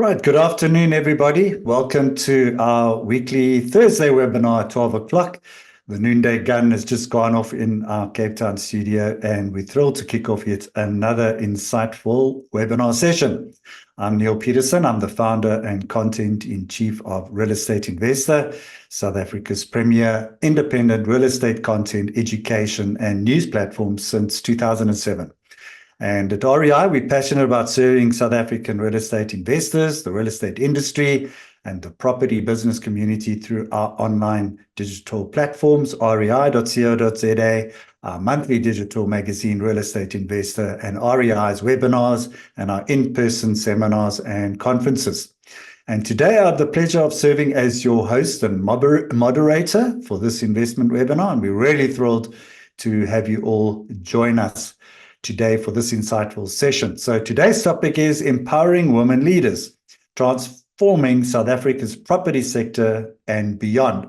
Right, good afternoon, everybody. Welcome to our weekly Thursday webinar at 12 o'clock. The noonday gun has just gone off in our Cape Town studio, and we're thrilled to kick off yet another insightful webinar session. I'm Neil Peterson. I'm the founder and content-in-chief of Real Estate Investor, South Africa's premier independent real estate content, education, and news platform since 2007. And at REI, we're passionate about serving South African real estate investors, the real estate industry, and the property business community through our online digital platforms, rei.co.za, our monthly digital magazine, Real Estate Investor, and REI's webinars, and our in-person seminars and conferences. And today I have the pleasure of serving as your host and moderator for this investment webinar, and we're really thrilled to have you all join us today for this insightful session. So today's topic is empowering women leaders, transforming South Africa's property sector and beyond.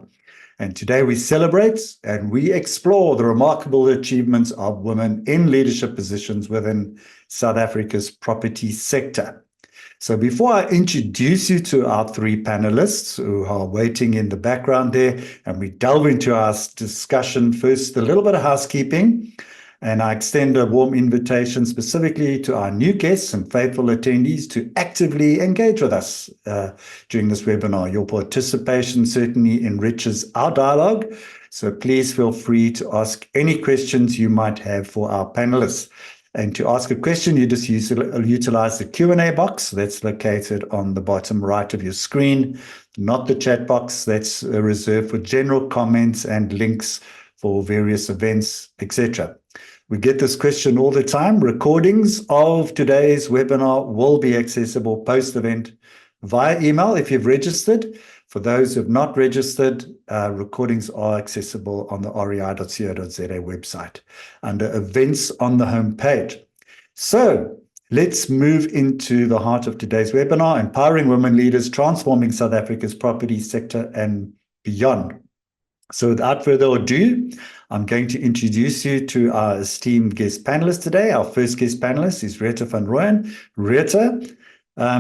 And today we celebrate and we explore the remarkable achievements of women in leadership positions within South Africa's property sector. So before I introduce you to our three panelists who are waiting in the background there, and we delve into our discussion, first a little bit of housekeeping. And I extend a warm invitation specifically to our new guests and faithful attendees to actively engage with us during this webinar. Your participation certainly enriches our dialogue, so please feel free to ask any questions you might have for our panelists. And to ask a question, you just utilize the Q&A box that's located on the bottom right of your screen, not the chat box that's reserved for general comments and links for various events, etc. We get this question all the time. Recordings of today's webinar will be accessible post-event via email if you've registered. For those who have not registered, recordings are accessible on the rei.co.za website under events on the homepage. So let's move into the heart of today's webinar, empowering women leaders, transforming South Africa's property sector and beyond. So without further ado, I'm going to introduce you to our esteemed guest panelists today. Our first guest panelist is Reetta van Rooyen. Reetta,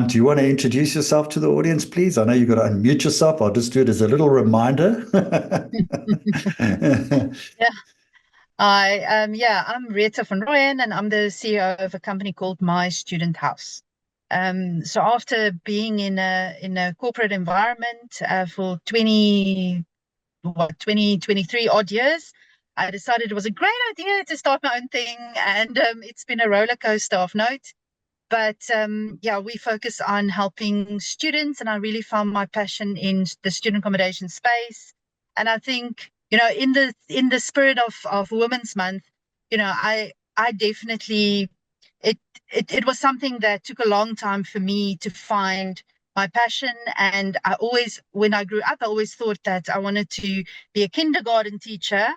do you want to introduce yourself to the audience, please? I know you've got to unmute yourself. I'll just do it as a little reminder. I'm Reetta van Rooyen, and I'm the CEO of a company called My Student House. So after being in a corporate environment for 23 odd years, I decided it was a great idea to start my own thing, and it's been a roller coaster of note. But we focus on helping students, and I really found my passion in the student accommodation space. And I think, in the spirit of Women's Month, I definitely it was something that took a long time for me to find my passion. And when I grew up, I always thought that I wanted to be a kindergarten teacher.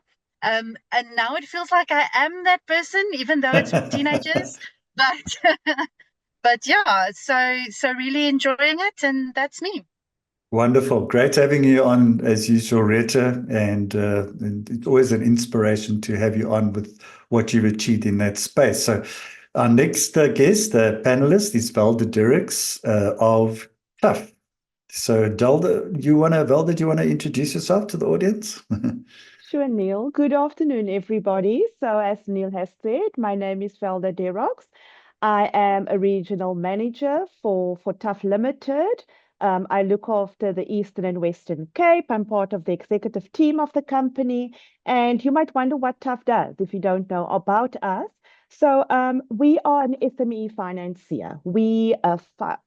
And now it feels like I am that person, even though it's with teenagers. But yeah, so really enjoying it, and that's me. Wonderful. Great having you on as usual, Reetta. And it's always an inspiration to have you on with what you've achieved in that space. So our next guest, panelist, is Velda Dirks of Tough. So Velda, do you want to introduce yourself to the audience? Sure, Neil. Good afternoon, everybody. So as Neil has said, my name is Velda Dirks. I am a regional manager for Tough Limited. I look after the Eastern and Western Cape. I'm part of the executive team of the company. And you might wonder what Tough does if you don't know about us. So we are an SME financier. We are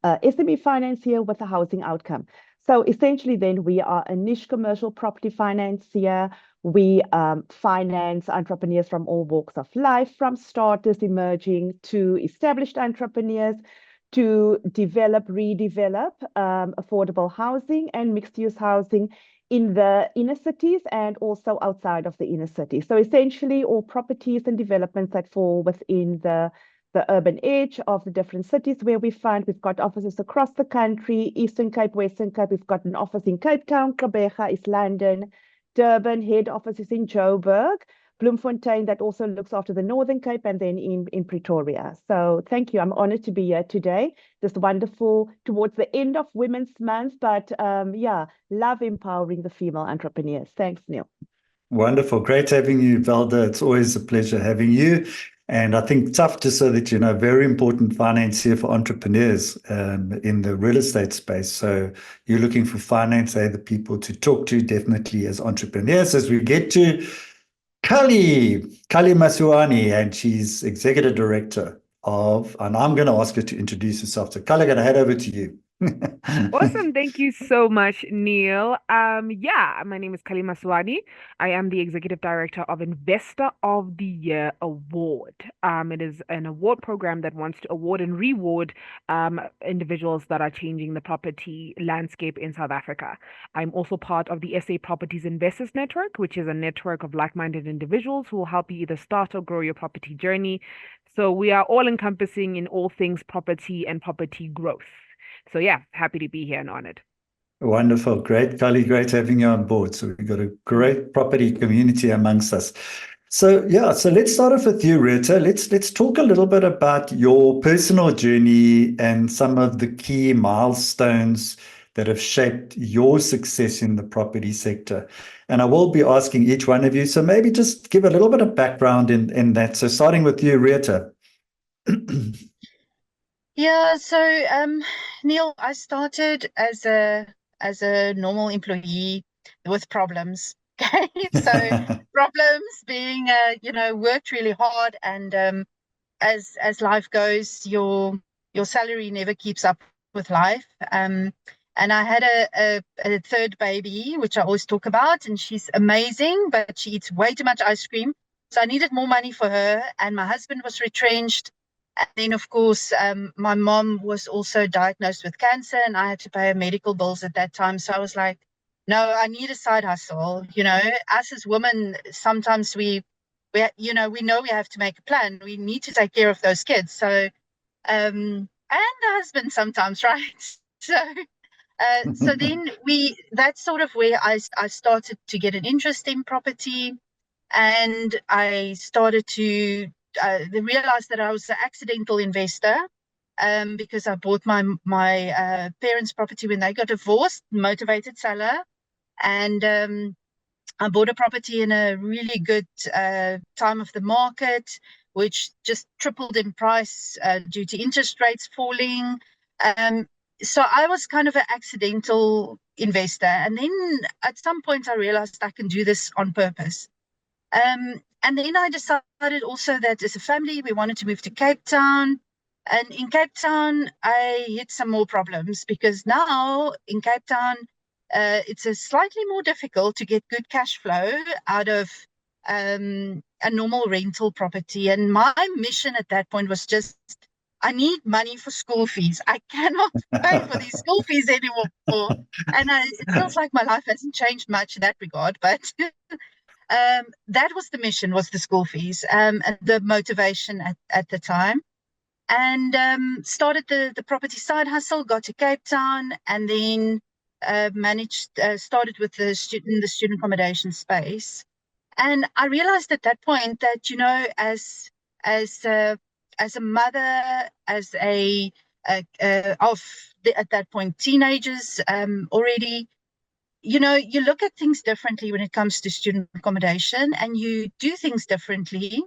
SME financier with a housing outcome. So essentially then we are a niche commercial property financier. We finance entrepreneurs from all walks of life, from starters emerging to established entrepreneurs, to redevelop affordable housing and mixed-use housing in the inner cities and also outside of the inner city. So essentially all properties and developments that fall within the urban edge of the different cities where we fund. We've got offices across the country, Eastern Cape, Western Cape. We've got an office in Cape Town, Gqeberha, East London, Durban, head offices in Joburg. Bloemfontein that also looks after the Northern Cape, and then in Pretoria. So thank you. I'm honored to be here today. This wonderful, towards the end of Women's Month, but yeah, love empowering the female entrepreneurs. Thanks, Neil. Wonderful. Great having you, Velda. It's always a pleasure having you. And I think tough, just so that you know, very important finance here for entrepreneurs in the real estate space. So you're looking for finance, they're the people to talk to definitely as entrepreneurs. As we get to Kali Masuani, and she's executive director of, and I'm going to ask her to introduce herself. So Kali, I'm going to head over to you. Awesome. Thank you so much, Neil. Yeah, my name is Kali Masuani. I am the Executive Director of Investor of the Year Award. It is an award program that wants to award and reward individuals that are changing the property landscape in South Africa. I'm also part of the SA Properties Investors Network, which is a network of like-minded individuals who will help you either start or grow your property journey. So we are all encompassing in all things property and property growth. So yeah, happy to be here and honored. Wonderful. Great, Kali. Great having you on board. So we've got a great property community amongst us. So yeah, so let's start off with you, Rita. Let's talk a little bit about your personal journey and some of the key milestones that have shaped your success in the property sector. And I will be asking each one of you. So maybe just give a little bit of background in that. So starting with you, Rita. Yeah, so Neil, I started as a normal employee with problems. Okay, so problems being worked really hard, and as life goes, your salary never keeps up with life. And I had a third baby, which I always talk about, and she's amazing, but she eats way too much ice cream. So I needed more money for her, and my husband was retrenched. And then, of course, my mom was also diagnosed with cancer, and I had to pay her medical bills at that time. So I was like, no, I need a side hustle. You know, us as women, sometimes we know we have to make a plan. We need to take care of those kids. So, and the husband sometimes, right? So then that's sort of where I started to get an interest in property, and I started to realized that I was an accidental investor because I bought my parents' property when they got divorced, motivated seller, and I bought a property in a really good time of the market, which just tripled in price due to interest rates falling. So I was kind of an accidental investor, and then at some point I realized I can do this on purpose. And then I decided also that as a family, we wanted to move to Cape Town. And in Cape Town, I hit some more problems because now in Cape Town, it's a slightly more difficult to get good cash flow out of a normal rental property. And my mission at that point was just, I need money for school fees. I cannot pay for these school fees anymore. And it feels like my life hasn't changed much in that regard, but that was the mission, was the school fees, and the motivation at the time. And started the property side hustle, got to Cape Town, and then started with the student accommodation space. And I realized at that point that, you know, as a mother, as at that point teenagers already, you know, you look at things differently when it comes to student accommodation, and you do things differently.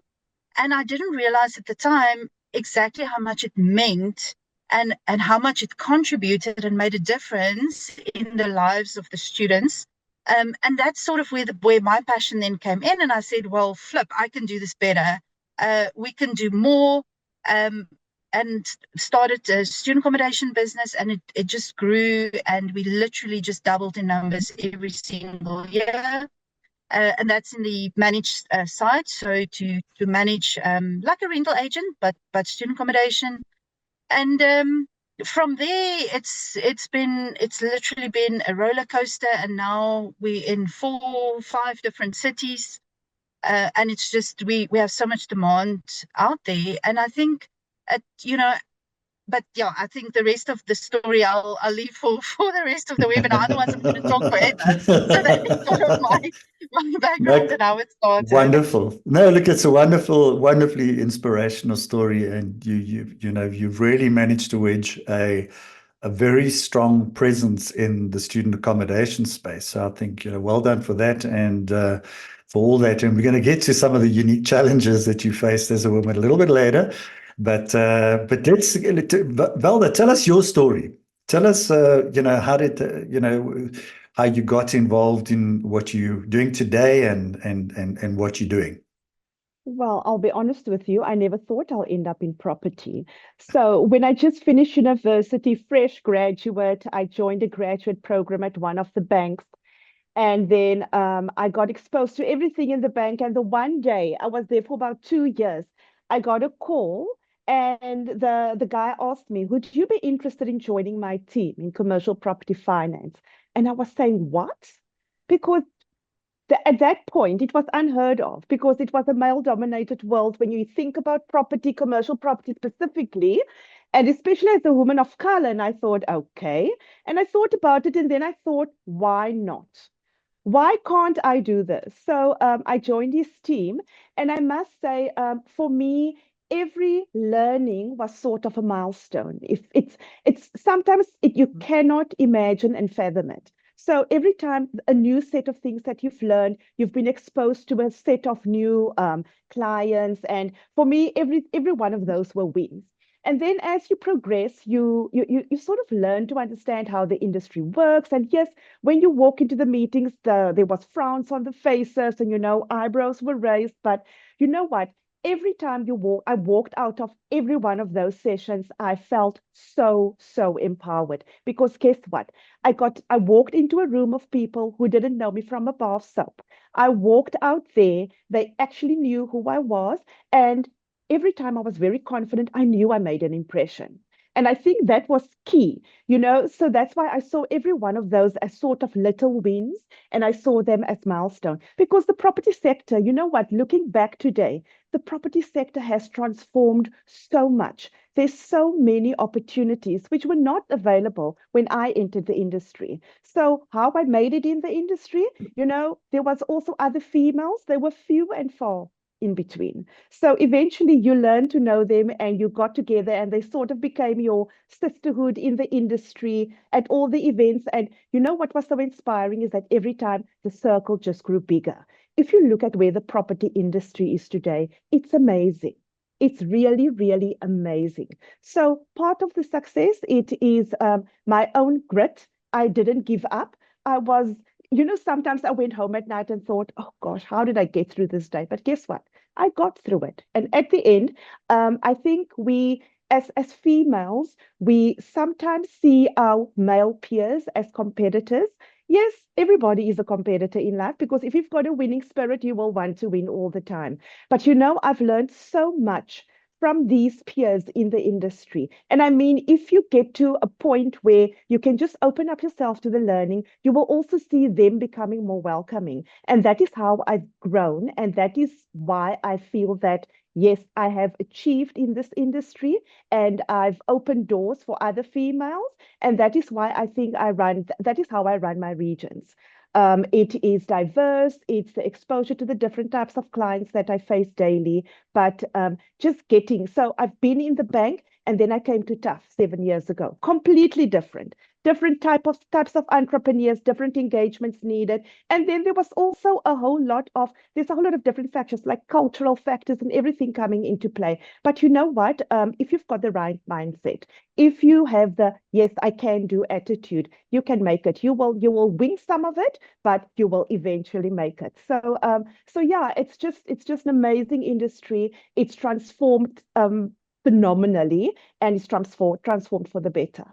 And I didn't realize at the time exactly how much it meant and how much it contributed and made a difference in the lives of the students. And that's sort of where my passion then came in. And I said, well, flip, I can do this better. We can do more. And started a student accommodation business, and it just grew, and we literally just doubled in numbers every single year. And that's in the managed side, so to manage like a rental agent, but student accommodation. And from there, it's literally been a roller coaster, and now we're in 4-5 different cities, and it's just we have so much demand out there, and I think but yeah, I think the rest of the story I'll leave for the rest of the webinar. Otherwise, I'm going to talk forever. So that's sort of my background and how it started. Wonderful. No, look, it's a wonderfully inspirational story, and you've really managed to wedge a very strong presence in the student accommodation space. So I think, well done for that, and for all that. And we're going to get to some of the unique challenges that you faced as a woman a little bit later. But let's, Velda, tell us your story. Tell us, how did, how you got involved in what you're doing today and what you're doing. Well, I'll be honest with you, I never thought I'll end up in property. So when I just finished university, fresh graduate, I joined a graduate program at one of the banks. And then I got exposed to everything in the bank. And the one day, I was there for about 2 years, I got a call, and the guy asked me, would you be interested in joining my team in commercial property finance? And I was saying, what? Because at that point, it was unheard of, because it was a male-dominated world when you think about property, commercial property specifically, and especially as a woman of color. And I thought, okay. And I thought about it, and then I thought, why not? Why can't I do this? So I joined his team, and I must say, for me, every learning was sort of a milestone. If it's sometimes you cannot imagine and fathom it. So every time a new set of things that you've learned, you've been exposed to a set of new clients, and for me, every one of those were wins. And then as you progress, you sort of learn to understand how the industry works. And yes, when you walk into the meetings, there was frowns on the faces, and eyebrows were raised. But you know what? Every time I walked out of every one of those sessions, I felt so empowered. Because guess what? I walked into a room of people who didn't know me from a bar of soap. I walked out there, they actually knew who I was, and every time I was very confident, I knew I made an impression. And I think that was key, so that's why I saw every one of those as sort of little wins, and I saw them as milestone. Because the property sector, you know what, looking back today, the property sector has transformed so much. There's so many opportunities which were not available when I entered the industry. So how I made it in the industry, there was also other females. They were few and far in between. So eventually you learn to know them, and you got together, and they sort of became your sisterhood in the industry at all the events. And what was so inspiring is that every time the circle just grew bigger. If you look at where the property industry is today, it's amazing. It's really, really amazing. So part of the success, it is my own grit. I didn't give up. I was sometimes I went home at night and thought, oh gosh, how did I get through this day? But guess what? I got through it. And at the end, I think we, as females, we sometimes see our male peers as competitors. Yes, everybody is a competitor in life, because if you've got a winning spirit, you will want to win all the time. But I've learned so much from these peers in the industry. And I mean, if you get to a point where you can just open up yourself to the learning, you will also see them becoming more welcoming. And that is how I've grown. And that is why I feel that, yes, I have achieved in this industry, and I've opened doors for other females. And that is why I think that is how I run my regions. It is diverse. It's the exposure to the different types of clients that I face daily, but so I've been in the bank, and then I came to TUF 7 years ago. Completely different types of entrepreneurs, different engagements needed. And then there's a whole lot of different factors, like cultural factors and everything coming into play. But you know what? If you've got the right mindset, if you have the yes, I can do attitude, you can make it. You will win some of it, but you will eventually make it. So yeah, it's just an amazing industry. It's transformed phenomenally, and it's transformed for the better.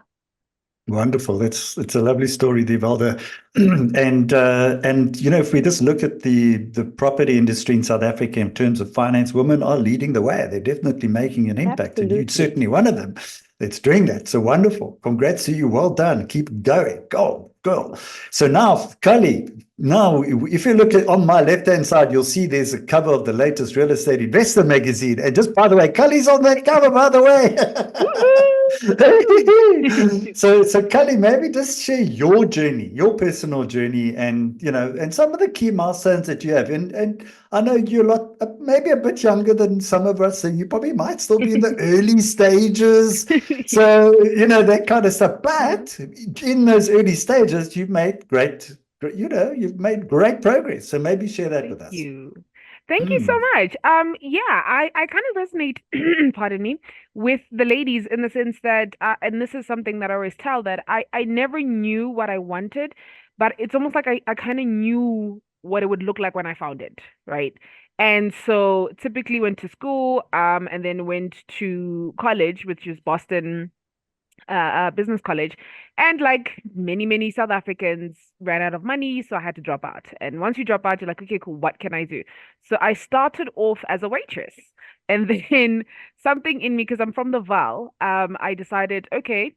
Wonderful. It's a lovely story, Velda. and if we just look at the property industry in South Africa in terms of finance, women are leading the way. They're definitely making an impact. Absolutely. And you're certainly one of them that's doing that. So wonderful. Congrats to you. Well done. Keep going. Go, girl. So now, Kali, if you look on my left-hand side, you'll see there's a cover of the latest Real Estate Investor magazine. And just by the way, Kali's on that cover, by the way. So Kelly, maybe just share your journey, your personal journey, and and some of the key milestones that you have. And I know you're a lot, maybe a bit younger than some of us, so you probably might still be in the early stages. So that kind of stuff. But in those early stages, you've made you've made great progress. So maybe share that with us. Thank you. Thank you so much. Yeah, I kind of resonate, pardon me, with the ladies in the sense that, and this is something that I always tell, that I never knew what I wanted, but it's almost like I kind of knew what it would look like when I found it, right? And so typically went to school, and then went to college, which is Boston business college, and like many South Africans ran out of money, so I had to drop out. And once you drop out, you're like, okay, cool, what can I do? So I started off as a waitress, and then something in me, because I'm from the Val, I decided, okay,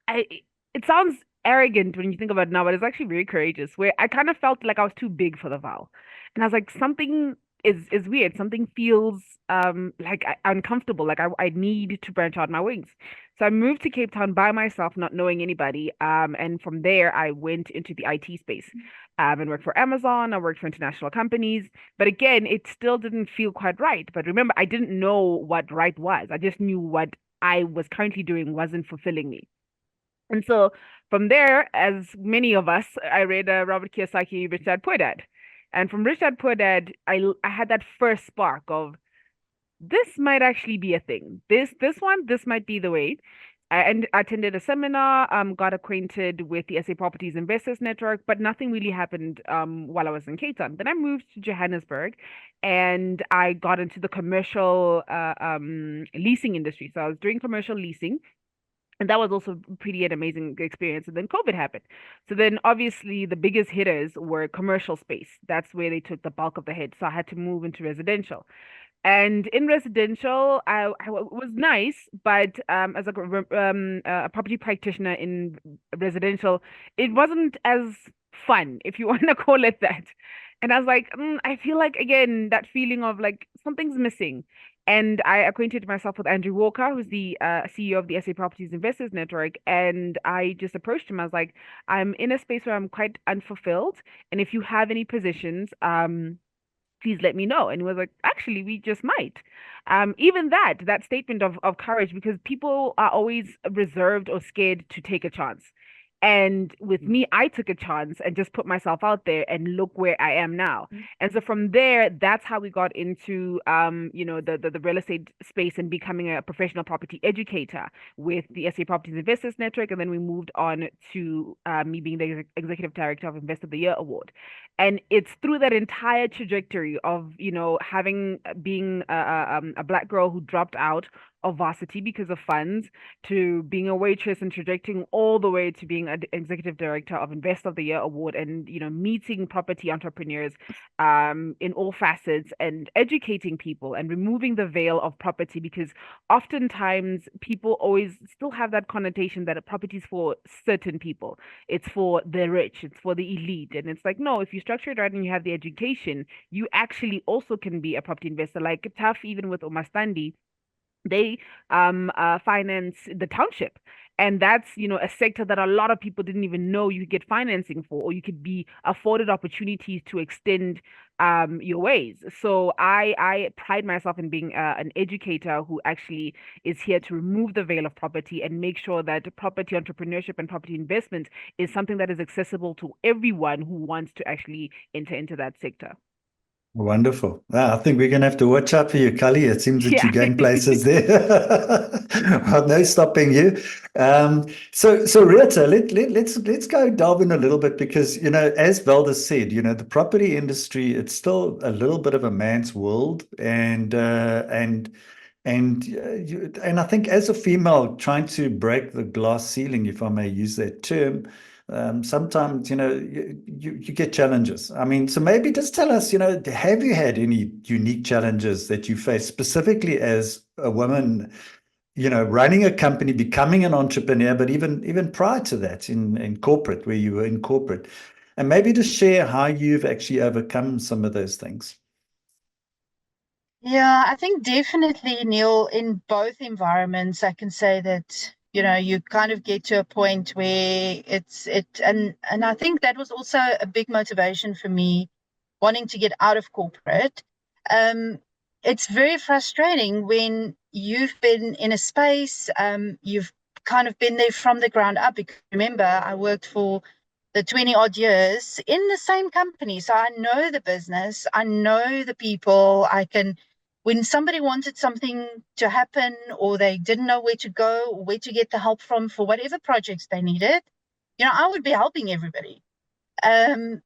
I it sounds arrogant when you think about it now, but it's actually very courageous. Where I kind of felt like I was too big for the Val, and I was like, something is weird. Something feels like uncomfortable. Like I need to branch out my wings. So I moved to Cape Town by myself, not knowing anybody. And from there, I went into the IT space, and worked for Amazon. I worked for international companies, but again, it still didn't feel quite right. But remember, I didn't know what right was. I just knew what I was currently doing wasn't fulfilling me. And so from there, as many of us, I read Robert Kiyosaki, Rich Dad Poor Dad. And from Rich Dad Poor Dad, I had that first spark of this might actually be a thing. This might be the way. And I attended a seminar, got acquainted with the SA Properties Investors Network, but nothing really happened while I was in Cape Town. Then I moved to Johannesburg, and I got into the commercial leasing industry. So I was doing commercial leasing, and that was also pretty an amazing experience. And then COVID happened. So then obviously the biggest hitters were commercial space. That's where they took the bulk of the hit. So I had to move into residential. And in residential, it was nice, but as a property practitioner in residential, it wasn't as fun, if you want to call it that. And I was like, I feel like, again, that feeling of like something's missing. And I acquainted myself with Andrew Walker, who's the CEO of the SA Properties Investors Network. And I just approached him. I was like, I'm in a space where I'm quite unfulfilled. And if you have any positions, please let me know. And he was like, actually, we just might. Even that statement of courage, because people are always reserved or scared to take a chance. And with me, I took a chance and just put myself out there, and look where I am now. And so from there, that's how we got into the real estate space and becoming a professional property educator with the SA Properties Investors Network. And then we moved on to me being the executive director of Investor of the Year Award. And it's through that entire trajectory of being a Black girl who dropped out of varsity because of funds, to being a waitress, and trajecting all the way to being an executive director of Investor of the Year Award, and meeting property entrepreneurs in all facets, and educating people and removing the veil of property, because oftentimes people always still have that connotation that a property is for certain people. It's for the rich, it's for the elite. And it's like, no, if you structure it right and you have the education, you actually also can be a property investor. Like Tough, even with Omastandi, they finance the township, and that's a sector that a lot of people didn't even know you could get financing for, or you could be afforded opportunities to extend your ways. So I pride myself in being an educator who actually is here to remove the veil of property and make sure that property entrepreneurship and property investment is something that is accessible to everyone who wants to actually enter into that sector. Wonderful. I think we're going to have to watch out for you, Kali. It seems that you're going places there. Well, no stopping you. So Rita, let's go delve in a little bit, because as Velda said, the property industry, it's still a little bit of a man's world, and I think as a female trying to break the glass ceiling, if I may use that term, sometimes you get challenges. I mean, so maybe just tell us, have you had any unique challenges that you face specifically as a woman, running a company, becoming an entrepreneur, but even prior to that in corporate, where you were in corporate, and maybe just share how you've actually overcome some of those things. Yeah, I think definitely, Neil, in both environments, I can say that You kind of get to a point where and I think that was also a big motivation for me wanting to get out of corporate. It's very frustrating when you've been in a space, you've kind of been there from the ground up. Because remember, I worked for the 20 odd years in the same company. So I know the business, I know the people. When somebody wanted something to happen or they didn't know where to go or where to get the help from for whatever projects they needed, I would be helping everybody. And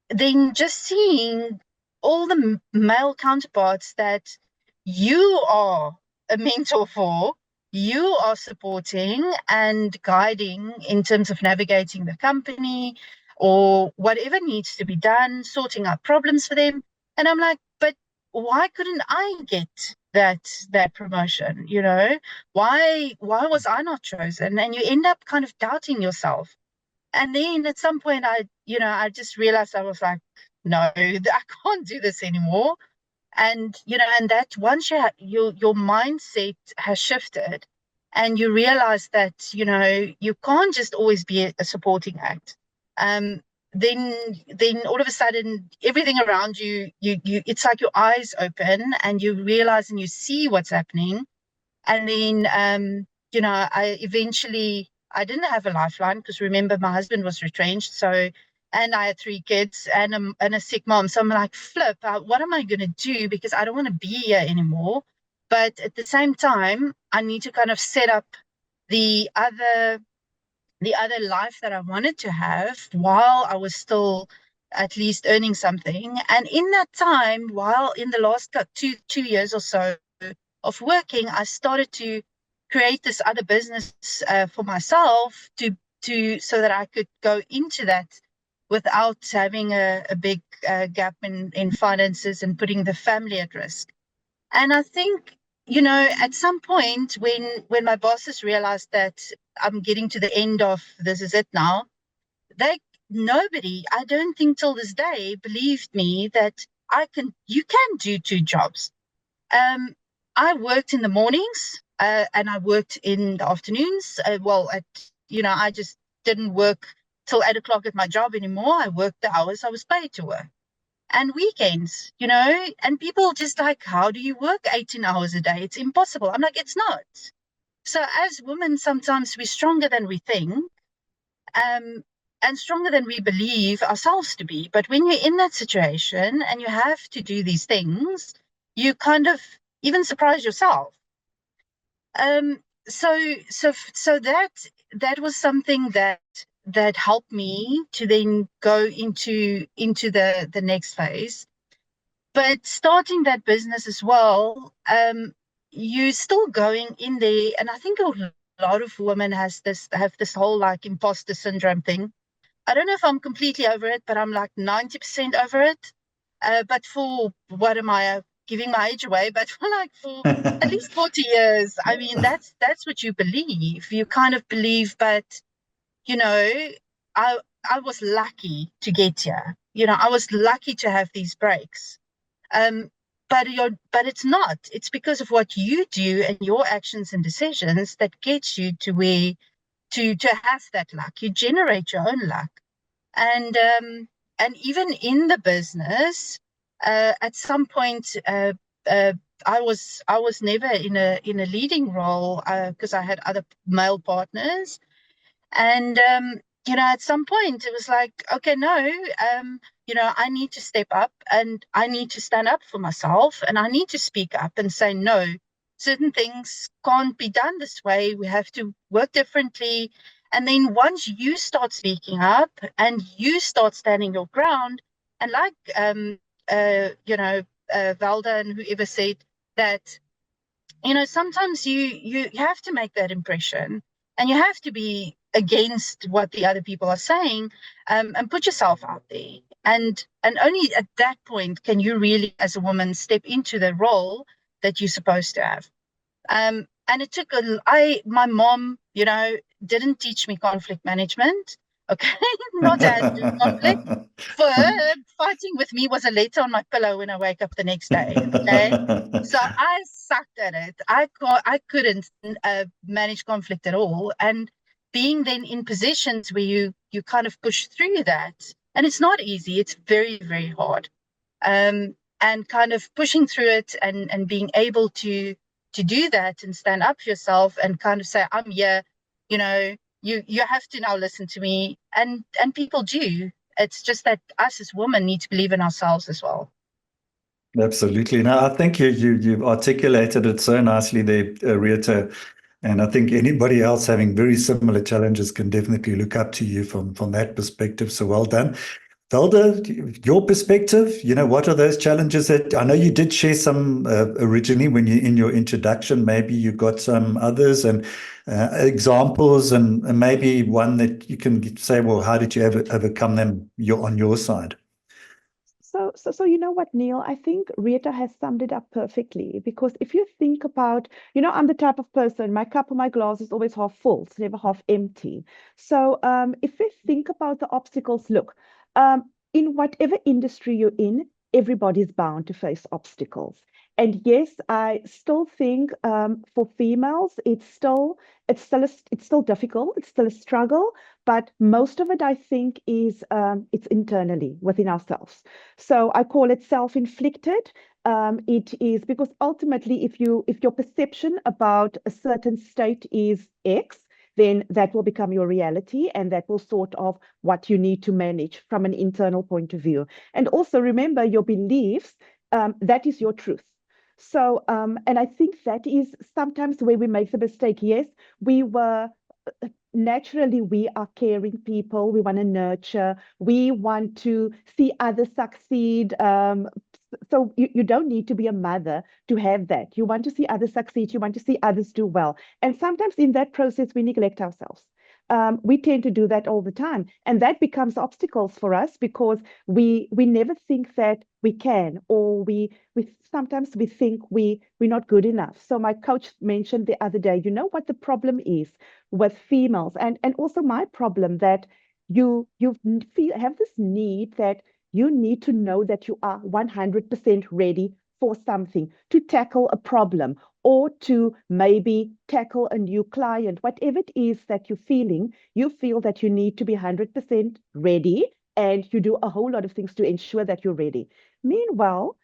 then just seeing all the male counterparts that you are a mentor for, you are supporting and guiding in terms of navigating the company or whatever needs to be done, sorting out problems for them. And I'm like, but why couldn't I get that promotion? Why was I not chosen? And you end up kind of doubting yourself. And then at some point I just realized, I was like, no, I can't do this anymore. And and that once your mindset has shifted and you realize that you can't just always be a supporting act, then all of a sudden everything around you it's like your eyes open and you realize and you see what's happening. And then I didn't have a lifeline, because remember, my husband was retrenched, and I had 3 kids and a sick mom. So I'm like, flip, what am I going to do? Because I don't want to be here anymore. But at the same time, I need to kind of set up the other life that I wanted to have while I was still at least earning something. And in that time, while in the last 2 years or so of working, I started to create this other business for myself so that I could go into that without having a big gap in finances and putting the family at risk. And I think, at some point when my bosses realized that I'm getting to the end of this is it now, nobody, I don't think till this day, believed me that you can do 2 jobs. I worked in the mornings and I worked in the afternoons. I just didn't work till 8 o'clock at my job anymore. I worked the hours I was paid to work. And weekends, and people just like, how do you work 18 hours a day? It's impossible. I'm like, it's not. So as women, sometimes we're stronger than we think, and stronger than we believe ourselves to be. But when you're in that situation and you have to do these things, you kind of even surprise yourself. So that was something that helped me to then go into the next phase. But starting that business as well, you're still going in there, and I think a lot of women have this whole like imposter syndrome thing. I don't know if I'm completely over it, but I'm like 90% over it. But for what am I giving my age away? But for at least 40 years, I mean, that's what you believe. You kind of believe, but I was lucky to get here. I was lucky to have these breaks. But it's not. It's because of what you do and your actions and decisions that gets you to where to have that luck. You generate your own luck. And even in the business, at some point, I was never in a leading role because I had other male partners. And at some point it was like, okay, no, I need to step up and I need to stand up for myself and I need to speak up and say, no, certain things can't be done this way. We have to work differently. And then once you start speaking up and you start standing your ground, and like Valda and whoever said that, sometimes you have to make that impression and you have to be against what the other people are saying, and put yourself out there. And only at that point can you really, as a woman, step into the role that you're supposed to have. And it took my mom, didn't teach me conflict management. Okay, not as to conflict. For her, fighting with me was a letter on my pillow when I wake up the next day. Okay, so I sucked at it. I couldn't manage conflict at all, and being then in positions where you kind of push through that, and it's not easy. It's very, very hard. And kind of pushing through it and being able to do that and stand up for yourself and kind of say, I'm here, you know, you have to now listen to me, and people do. It's just that us as women need to believe in ourselves as well. Absolutely. Now, I think you've articulated it so nicely there, Rita. And I think anybody else having very similar challenges can definitely look up to you from that perspective. So well done. Velda, your perspective, what are those challenges that I know you did share some originally when you in your introduction, maybe you got some others and examples and maybe one that you can say, well, how did you overcome them on your side? So you know what, Neil? I think Rita has summed it up perfectly because if you think about, I'm the type of person, my cup or my glass is always half full, it's never half empty. So if we think about the obstacles, look, in whatever industry you're in, everybody's bound to face obstacles. And yes, I still think for females, it's still difficult, it's still a struggle, but most of it, I think, is it's internally within ourselves. So I call it self-inflicted. It is because ultimately, if your perception about a certain state is X, then that will become your reality, and that will sort of what you need to manage from an internal point of view. And also remember your beliefs, that is your truth. So, and I think that is sometimes where we make the mistake. Yes, naturally, we are caring people. We want to nurture. We want to see others succeed. So you don't need to be a mother to have that. You want to see others succeed. You want to see others do well. And sometimes in that process, we neglect ourselves. We tend to do that all the time, and that becomes obstacles for us because we never think that we can, or we sometimes we think we're not good enough. So my coach mentioned the other day, you know what the problem is with females, and also my problem, that you have this need that you need to know that you are 100% ready for something, to tackle a problem or to maybe tackle a new client. Whatever it is that you're feeling, you feel that you need to be 100% ready, and you do a whole lot of things to ensure that you're ready. Meanwhile,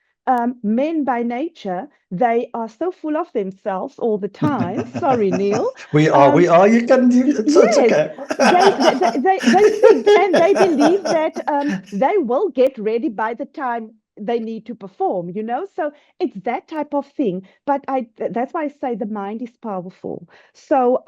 men by nature, they are so full of themselves all the time. Sorry, Neil. We are. It's Yes, okay. they think and they believe that they will get ready by the time they need to perform, So it's that type of thing. But that's why I say the mind is powerful. So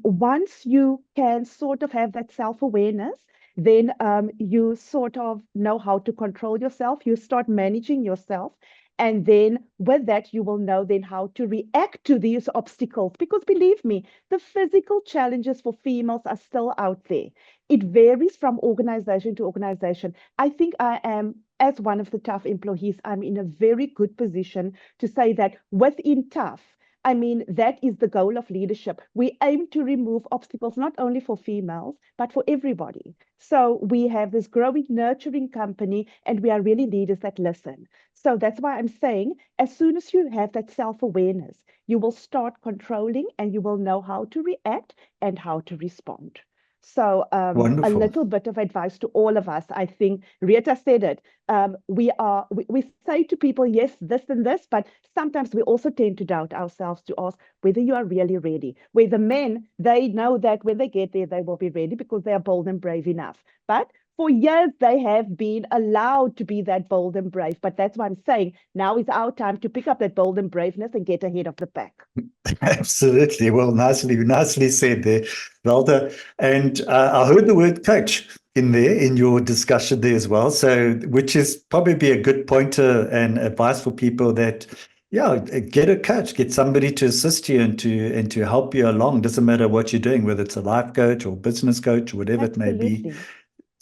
once you can sort of have that self-awareness, then you sort of know how to control yourself. You start managing yourself. And then with that, you will know then how to react to these obstacles. Because believe me, the physical challenges for females are still out there. It varies from organization to organization. I think I am, as one of the Tough employees, I'm in a very good position to say that within Tough, I mean, that is the goal of leadership. We aim to remove obstacles not only for females, but for everybody. So we have this growing, nurturing company, and we are really leaders that listen. So that's why I'm saying, as soon as you have that self-awareness, you will start controlling and you will know how to react and how to respond. So a Wonderful. little bit of advice to all of us. I think Rita said it. We say to people, yes, this and this, but sometimes we also tend to doubt ourselves to ask whether you are really ready. Where the men, they know that when they get there, they will be ready because they are bold and brave enough. But for years, they have been allowed to be that bold and brave. But that's why I'm saying now is our time to pick up that bold and braveness and get ahead of the pack. Absolutely. Well, nicely said there, Velda. And I heard the word coach in there in your discussion there as well. So, which is probably a good pointer and advice for people that, get a coach, get somebody to assist you and to help you along. Doesn't matter what you're doing, whether it's a life coach or business coach or whatever it may be. Absolutely.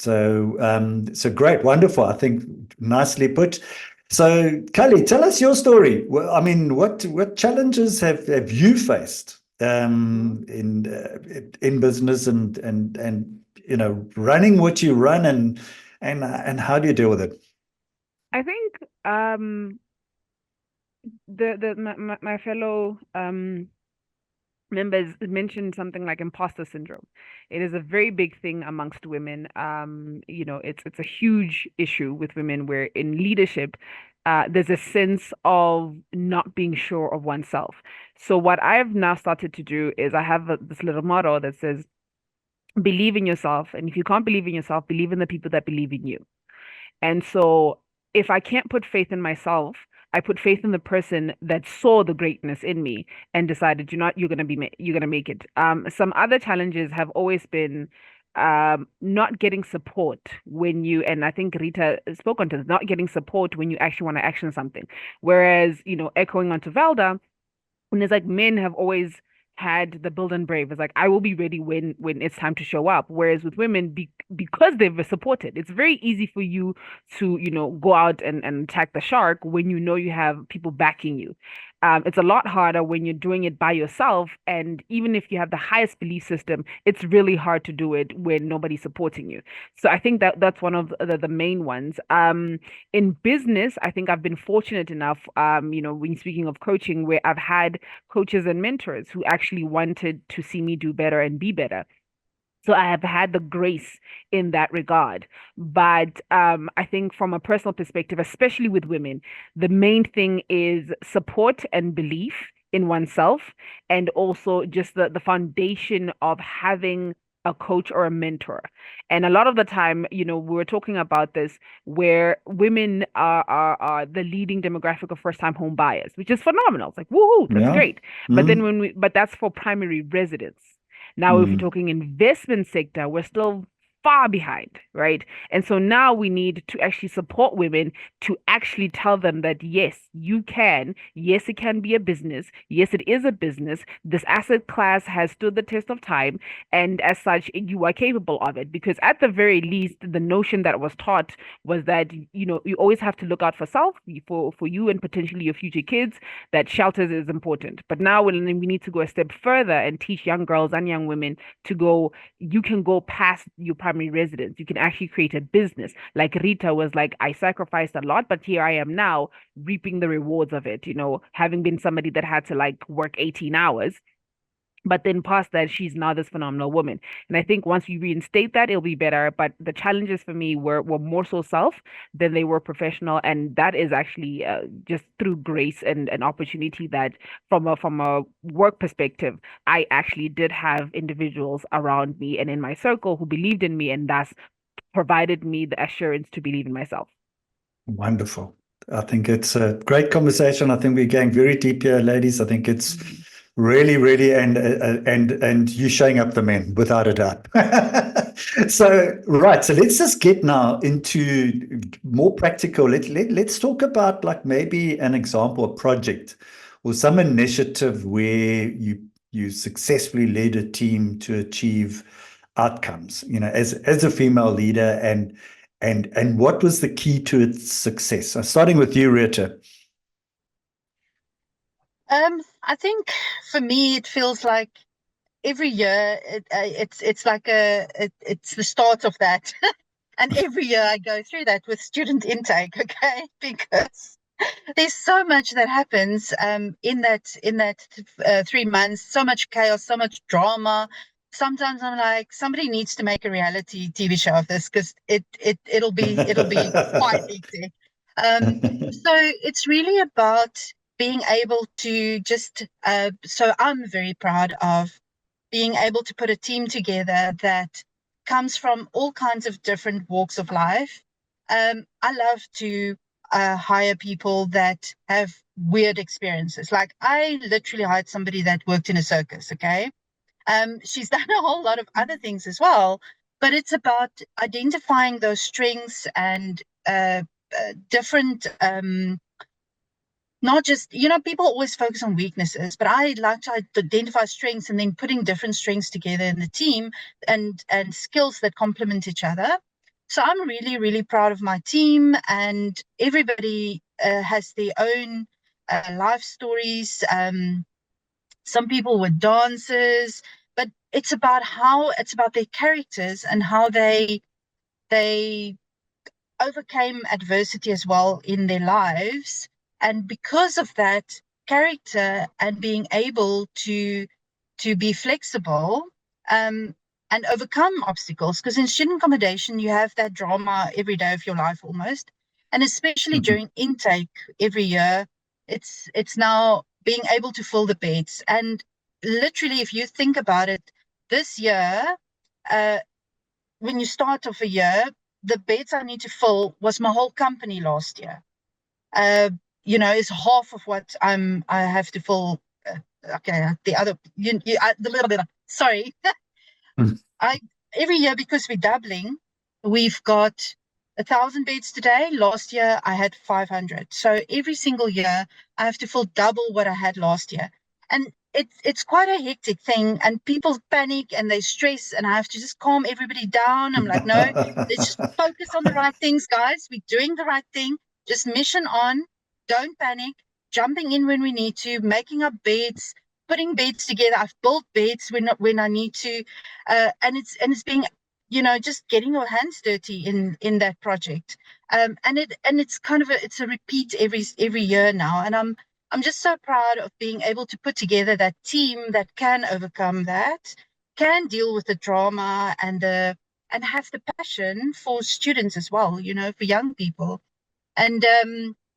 So great, wonderful. I think nicely put. So, Kelly, tell us your story. Well, I mean, what challenges have you faced in business and running what you run, and how do you deal with it? I think my fellow members mentioned something like imposter syndrome. It is a very big thing amongst women. It's a huge issue with women where in leadership, there's a sense of not being sure of oneself. So what I've now started to do is I have this little motto that says, believe in yourself. And if you can't believe in yourself, believe in the people that believe in you. And so if I can't put faith in myself, I put faith in the person that saw the greatness in me and decided, you're gonna make it. Some other challenges have always been not getting support when you, and I think Rita spoke on to this, not getting support when you actually want to action something. Whereas, echoing onto Velda, and it's like men have always had the build and brave. It's like I will be ready when it's time to show up. Whereas with women, because they've supported, it's very easy for you to go out and attack the shark when you know you have people backing you. It's a lot harder when you're doing it by yourself, and even if you have the highest belief system, it's really hard to do it when nobody's supporting you. So I think that's one of the main ones. In business, I think I've been fortunate enough, when speaking of coaching, where I've had coaches and mentors who actually wanted to see me do better and be better. So I have had the grace in that regard. But I think from a personal perspective, especially with women, the main thing is support and belief in oneself, and also just the foundation of having a coach or a mentor. And a lot of the time, we were talking about this, where women are the leading demographic of first time home buyers, which is phenomenal. It's like, woohoo, that's Yeah. great. But then but that's for primary residence. Now, if you're talking investment sector, we're still far behind, right? And so now we need to actually support women to actually tell them that, yes, you can. Yes, it can be a business. Yes, it is a business. This asset class has stood the test of time. And as such, you are capable of it. Because at the very least, the notion that was taught was that, you always have to look out for self, for you and potentially your future kids, that shelters is important. But now we need to go a step further and teach young girls and young women to go, you can go past your primary residence. You can actually create a business. Like Rita was like, I sacrificed a lot, but here I am now reaping the rewards of it, having been somebody that had to like work 18 hours. But then past that, she's now this phenomenal woman. And I think once you reinstate that, it'll be better. But the challenges for me were more so self than they were professional. And that is actually just through grace and an opportunity that from a work perspective, I actually did have individuals around me and in my circle who believed in me, and thus provided me the assurance to believe in myself. Wonderful. I think it's a great conversation. I think we're going very deep here, ladies. I think it's really, really, and you showing up the men without a doubt. So let's just get now into more practical. Let's talk about like maybe an example, a project or some initiative where you successfully led a team to achieve outcomes, as a female leader, and what was the key to its success? Starting with you, Rita. I think for me, it feels like every year it's like it's the start of that, and every year I go through that with student intake, okay, because there's so much that happens in that 3 months, so much chaos, so much drama. Sometimes I'm like, somebody needs to make a reality TV show of this, because it'll be quite hectic. So it's really about being able to just so I'm very proud of being able to put a team together that comes from all kinds of different walks of life. I love to hire people that have weird experiences. Like I literally hired somebody that worked in a circus, okay? She's done a whole lot of other things as well, but it's about identifying those strengths and different not just, people always focus on weaknesses, but I like to identify strengths and then putting different strengths together in the team and skills that complement each other. So I'm really, really proud of my team, and everybody has their own life stories. Some people were dancers, but it's about their characters and how they overcame adversity as well in their lives. And because of that character and being able to be flexible, and overcome obstacles, because in student accommodation you have that drama every day of your life almost, and especially during intake every year, it's now being able to fill the beds. And literally, if you think about it, this year, when you start off a year, the beds I need to fill was my whole company last year. Is half of what I have to fill. Okay, the other the little bit. Sorry, every year, because we're doubling, we've got 1,000 beds today. Last year I had 500. So every single year I have to fill double what I had last year, and it's quite a hectic thing. And people panic and they stress, and I have to just calm everybody down. I'm like, no, let's just focus on the right things, guys. We're doing the right thing. Just mission on. Don't panic. Jumping in when we need to, making up beds, putting beds together. I've built beds when I need to, and it's being, just getting your hands dirty in that project. And it's kind of it's a repeat every year now. And I'm just so proud of being able to put together that team that can overcome that, can deal with the drama and have the passion for students as well, for young people. And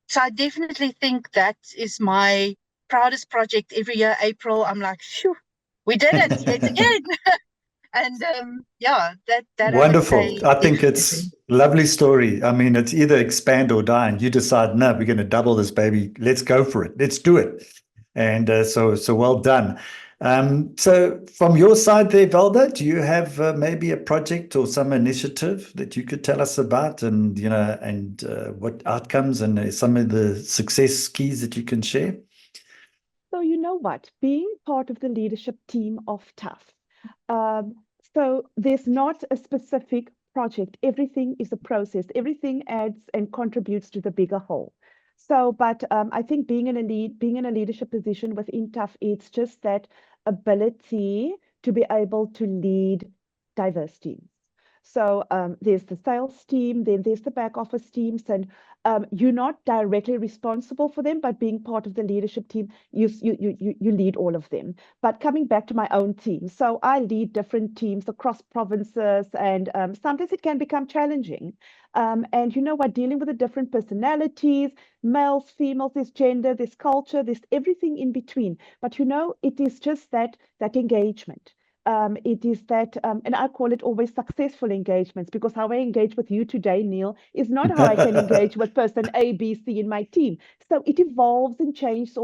so I definitely think that is my proudest project every year. April, I'm like, phew, we did it yet again. And that Wonderful. I would say, I think it's lovely story. I mean, it's either expand or die, and you decide, no, we're going to double this baby. Let's go for it. Let's do it. And so well done. So from your side there, Velda, do you have maybe a project or some initiative that you could tell us about, and what outcomes and some of the success keys that you can share? So you know what? Being part of the leadership team of TAF, so there's not a specific project. Everything is a process. Everything adds and contributes to the bigger whole. So, but I think being in a leadership position within TAF, it's just that ability to be able to lead diverse teams. So there's the sales team, then there's the back office teams, and you're not directly responsible for them, but being part of the leadership team, you lead all of them. But coming back to my own team, so I lead different teams across provinces, and sometimes it can become challenging. And you know what, dealing with the different personalities, males, females, there's gender, there's culture, there's everything in between. But it is just that engagement. It is that, and I call it always successful engagements, because how I engage with you today, Neil, is not how I can engage with person A, B, C in my team. So it evolves and changes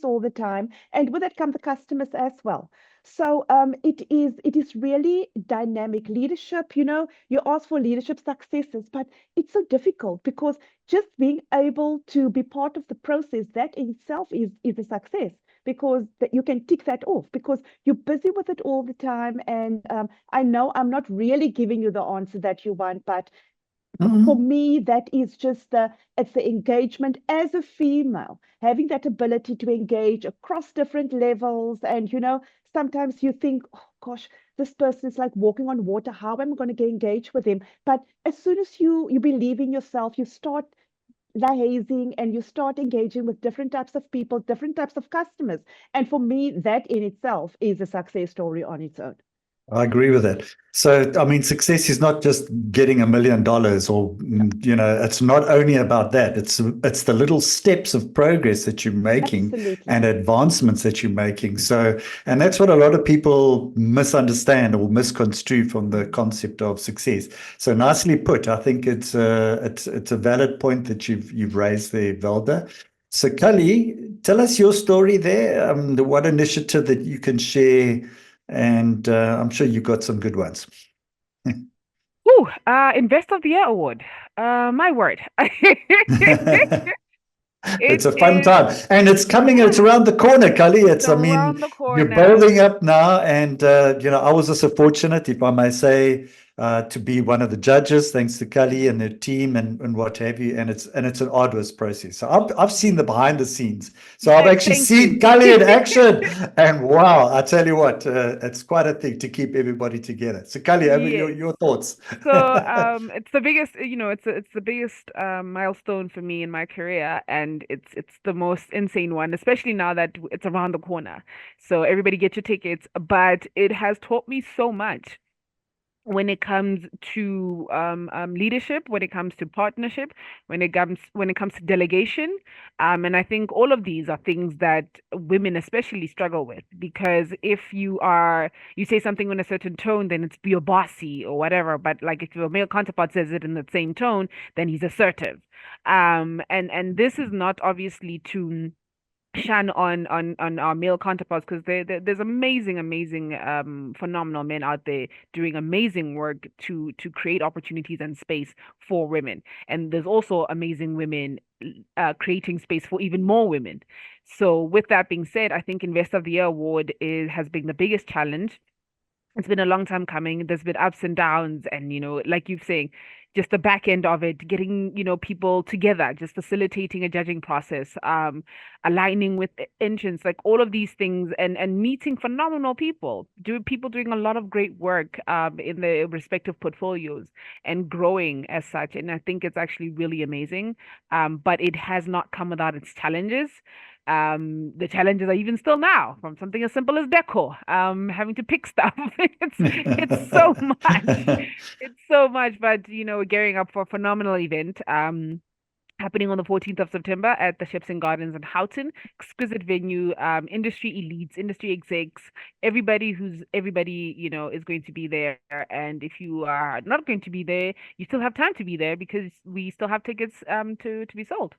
all the time. And with that come the customers as well. So it is really dynamic leadership. You ask for leadership successes, but it's so difficult, because just being able to be part of the process, that in itself is a success, because that you can tick that off, because you're busy with it all the time. And I know I'm not really giving you the answer that you want, but for me, that is just it's the engagement as a female, having that ability to engage across different levels. And sometimes you think, oh gosh, this person is like walking on water. How am I going to get engaged with him? But as soon as you believe in yourself, you start liaising and you start engaging with different types of people, different types of customers. And for me, that in itself is a success story on its own. I agree with that. So, I mean, success is not just getting $1 million, or, it's not only about that. It's the little steps of progress that you're making. Absolutely. And advancements that you're making. So, and that's what a lot of people misunderstand or misconstrue from the concept of success. So nicely put. I think it's a valid point that you've raised there, Velda. So, Kali, tell us your story there. What initiative that you can share. And I'm sure you've got some good ones. Invest of the Year award. My word. It's a fun time, and it's coming. It's around the corner, Kali. You're building up now, and I was also fortunate, if I may say, to be one of the judges, thanks to Kali and her team and what have you. And it's an arduous process. So I've seen the behind the scenes. So I've actually Thank seen you. Kali in action, and wow, I tell you what, it's quite a thing to keep everybody together. So Kali, over Yes. your thoughts. So it's the biggest, it's the biggest milestone for me in my career, and it's the most insane one, especially now that it's around the corner. So everybody get your tickets, but it has taught me so much when it comes to leadership, when it comes to partnership, when it comes to delegation, and I think all of these are things that women especially struggle with, because if you say something in a certain tone, then it's you're bossy or whatever. But like if your male counterpart says it in the same tone, then he's assertive. And this is not obviously to shine on our male counterparts, because there's amazing phenomenal men out there doing amazing work to create opportunities and space for women, and there's also amazing women creating space for even more women. So with that being said, I think Investor of the Year award has been the biggest challenge. It's been a long time coming. There's been ups and downs, and like you're saying, just the back end of it, getting people together, just facilitating a judging process, aligning with entrance, like all of these things, and meeting phenomenal people, people doing a lot of great work in their respective portfolios and growing as such. And I think it's actually really amazing. But it has not come without its challenges. The challenges are even still now, from something as simple as decor, having to pick stuff. It's so much. It's so much, but we're gearing up for a phenomenal event. Happening on the 14th of September at the Ships and Gardens in Houghton. Exquisite venue, industry elites, industry execs, everybody, is going to be there. And if you are not going to be there, you still have time to be there, because we still have tickets to be sold.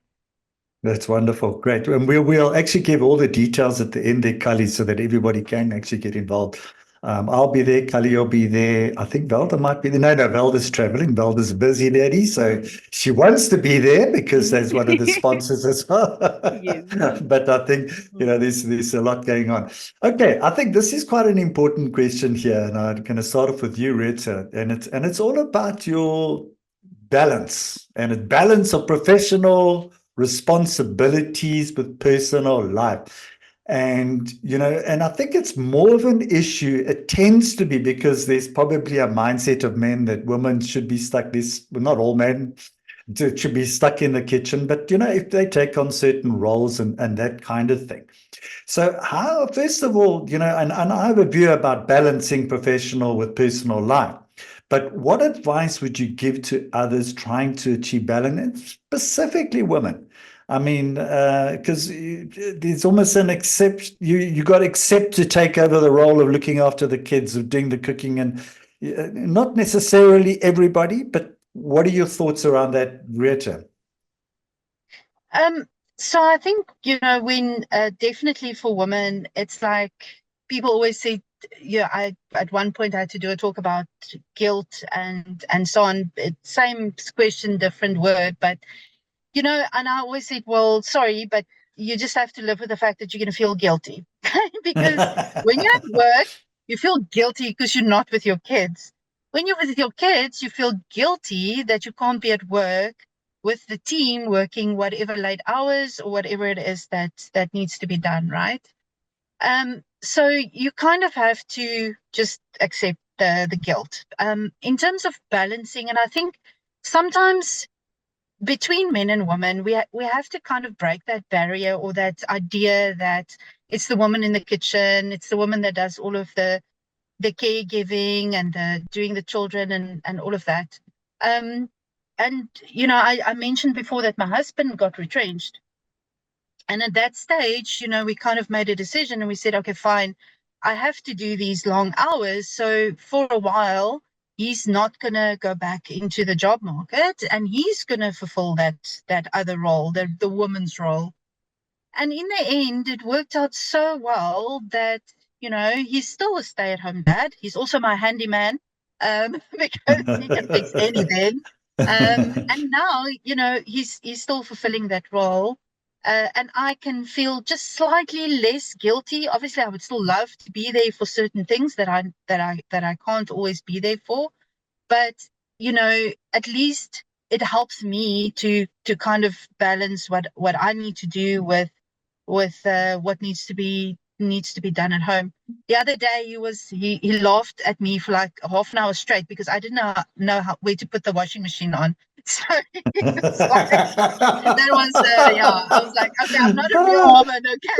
That's wonderful. Great. And we'll actually give all the details at the end there, Kali, so that everybody can actually get involved. I'll be there. Kali will be there. I think Velda might be there. No, Velda's traveling. Velda's a busy lady, so she wants to be there because that's one of the sponsors as well. Yes. But I think, there's a lot going on. Okay, I think this is quite an important question here, and I'm going to start off with you, Rita, and it's all about your balance a balance of professional responsibilities with personal life. And I think it's more of an issue. It tends to be because there's probably a mindset of men that women should be stuck well, not all men should be stuck in the kitchen, but if they take on certain roles and that kind of thing. So how, first of all, and I have a view about balancing professional with personal life. But what advice would you give to others trying to achieve balance, and specifically women? I mean, because there's almost an you got to accept to take over the role of looking after the kids, of doing the cooking, and not necessarily everybody. But what are your thoughts around that, Rita? So I think, when definitely for women, it's like people always say, I at one point I had to do a talk about guilt and so on. Same question, different word, but and I always said, well, sorry, but you just have to live with the fact that you're going to feel guilty. Because when you're at work, you feel guilty because you're not with your kids. When you're with your kids, you feel guilty that you can't be at work with the team working whatever late hours or whatever it is that needs to be done, right? So you kind of have to just accept the guilt. In terms of balancing, and I think sometimes between men and women, we have to kind of break that barrier, or that idea that it's the woman in the kitchen, it's the woman that does all of the caregiving and the doing the children and all of that. And I mentioned before that my husband got retrenched. And at that stage, we kind of made a decision and we said, okay, fine, I have to do these long hours. So for a while, he's not going to go back into the job market, and he's going to fulfill that other role, the woman's role. And in the end, it worked out so well that, he's still a stay-at-home dad. He's also my handyman, because he can fix anything. And now, he's still fulfilling that role. And I can feel just slightly less guilty. Obviously, I would still love to be there for certain things that I can't always be there for. but at least it helps me to kind of balance what I need to do with what needs to be done at home. The other day he laughed at me for like half an hour straight because I didn't know where to put the washing machine on. So he was like, that was yeah. I was like, okay, I'm not a real woman, okay.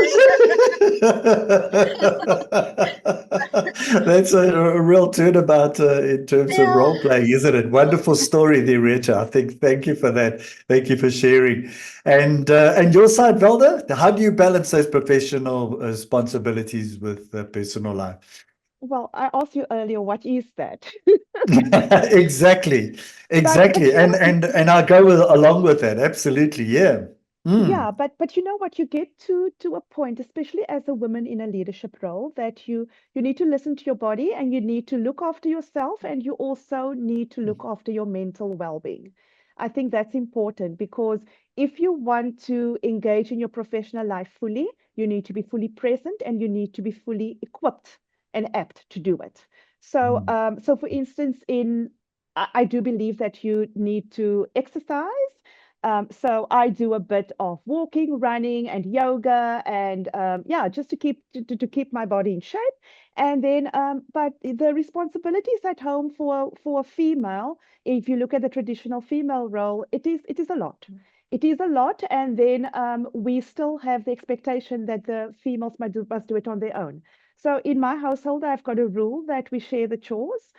That's a real turnabout in terms of Yeah. role playing, isn't it? Wonderful story there, Rita. I think. Thank you for that. Thank you for sharing. And your side, Velda, how do you balance those professional responsibilities with personal life? Well, I asked you earlier, what is that? Exactly, But and I go along with that. Absolutely, yeah. yeah, Mm. but you know what? You get to a point, especially as a woman in a leadership role, that you need to listen to your body and you need to look after yourself and you also need to look after your mental well-being. I think that's important because if you want to engage in your professional life fully, you need to be fully present and you need to be fully equipped and apt to do it. So, Mm. so for instance, I do believe that you need to exercise. So I do a bit of walking, running, and yoga, and yeah, just to keep my body in shape. And then, but the responsibilities at home for a female, if you look at the traditional female role, it is a lot. It is a lot, and then we still have the expectation that the females must do it on their own. So in my household, I've got a rule that we share the chores.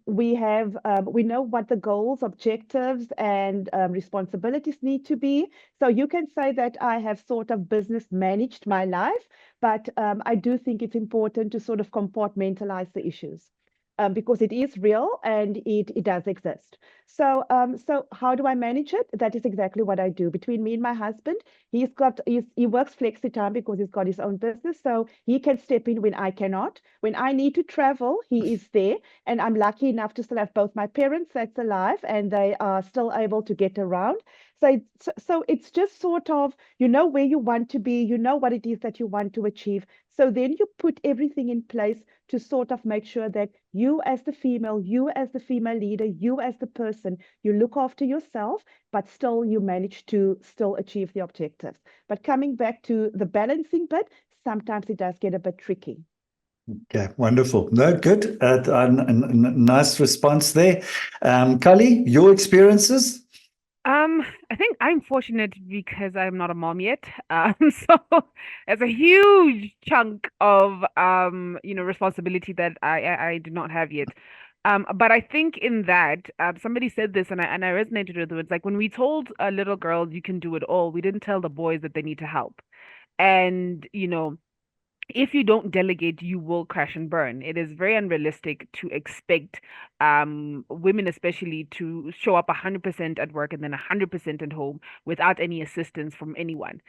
We know what the goals, objectives, and responsibilities need to be. So you can say that I have sort of business managed my life, but I do think it's important to sort of compartmentalize the issues. Because it is real and it does exist. So how do I manage it? That is exactly what I do. Between me and my husband, he works flexi time because he's got his own business, so he can step in when I cannot. When I need to travel, he is there, and I'm lucky enough to still have both my parents that's alive and they are still able to get around. So it's just sort of, you know where you want to be, you know what it is that you want to achieve. So then you put everything in place to sort of make sure that you as the female, you as the female leader, you as the person, you look after yourself, but still you manage to still achieve the objectives. But coming back to the balancing bit, sometimes it does get a bit tricky. Okay, wonderful. No, good. Nice response there. Kali, your experiences? I think I'm fortunate because I'm not a mom yet. So there's a huge chunk of responsibility that I do not have yet. But I think in that, somebody said this and I resonated with it. It's like when we told little girls you can do it all, we didn't tell the boys that they need to help. And if you don't delegate, you will crash and burn. It is very unrealistic to expect women, especially, to show up 100% at work and then 100% at home without any assistance from anyone.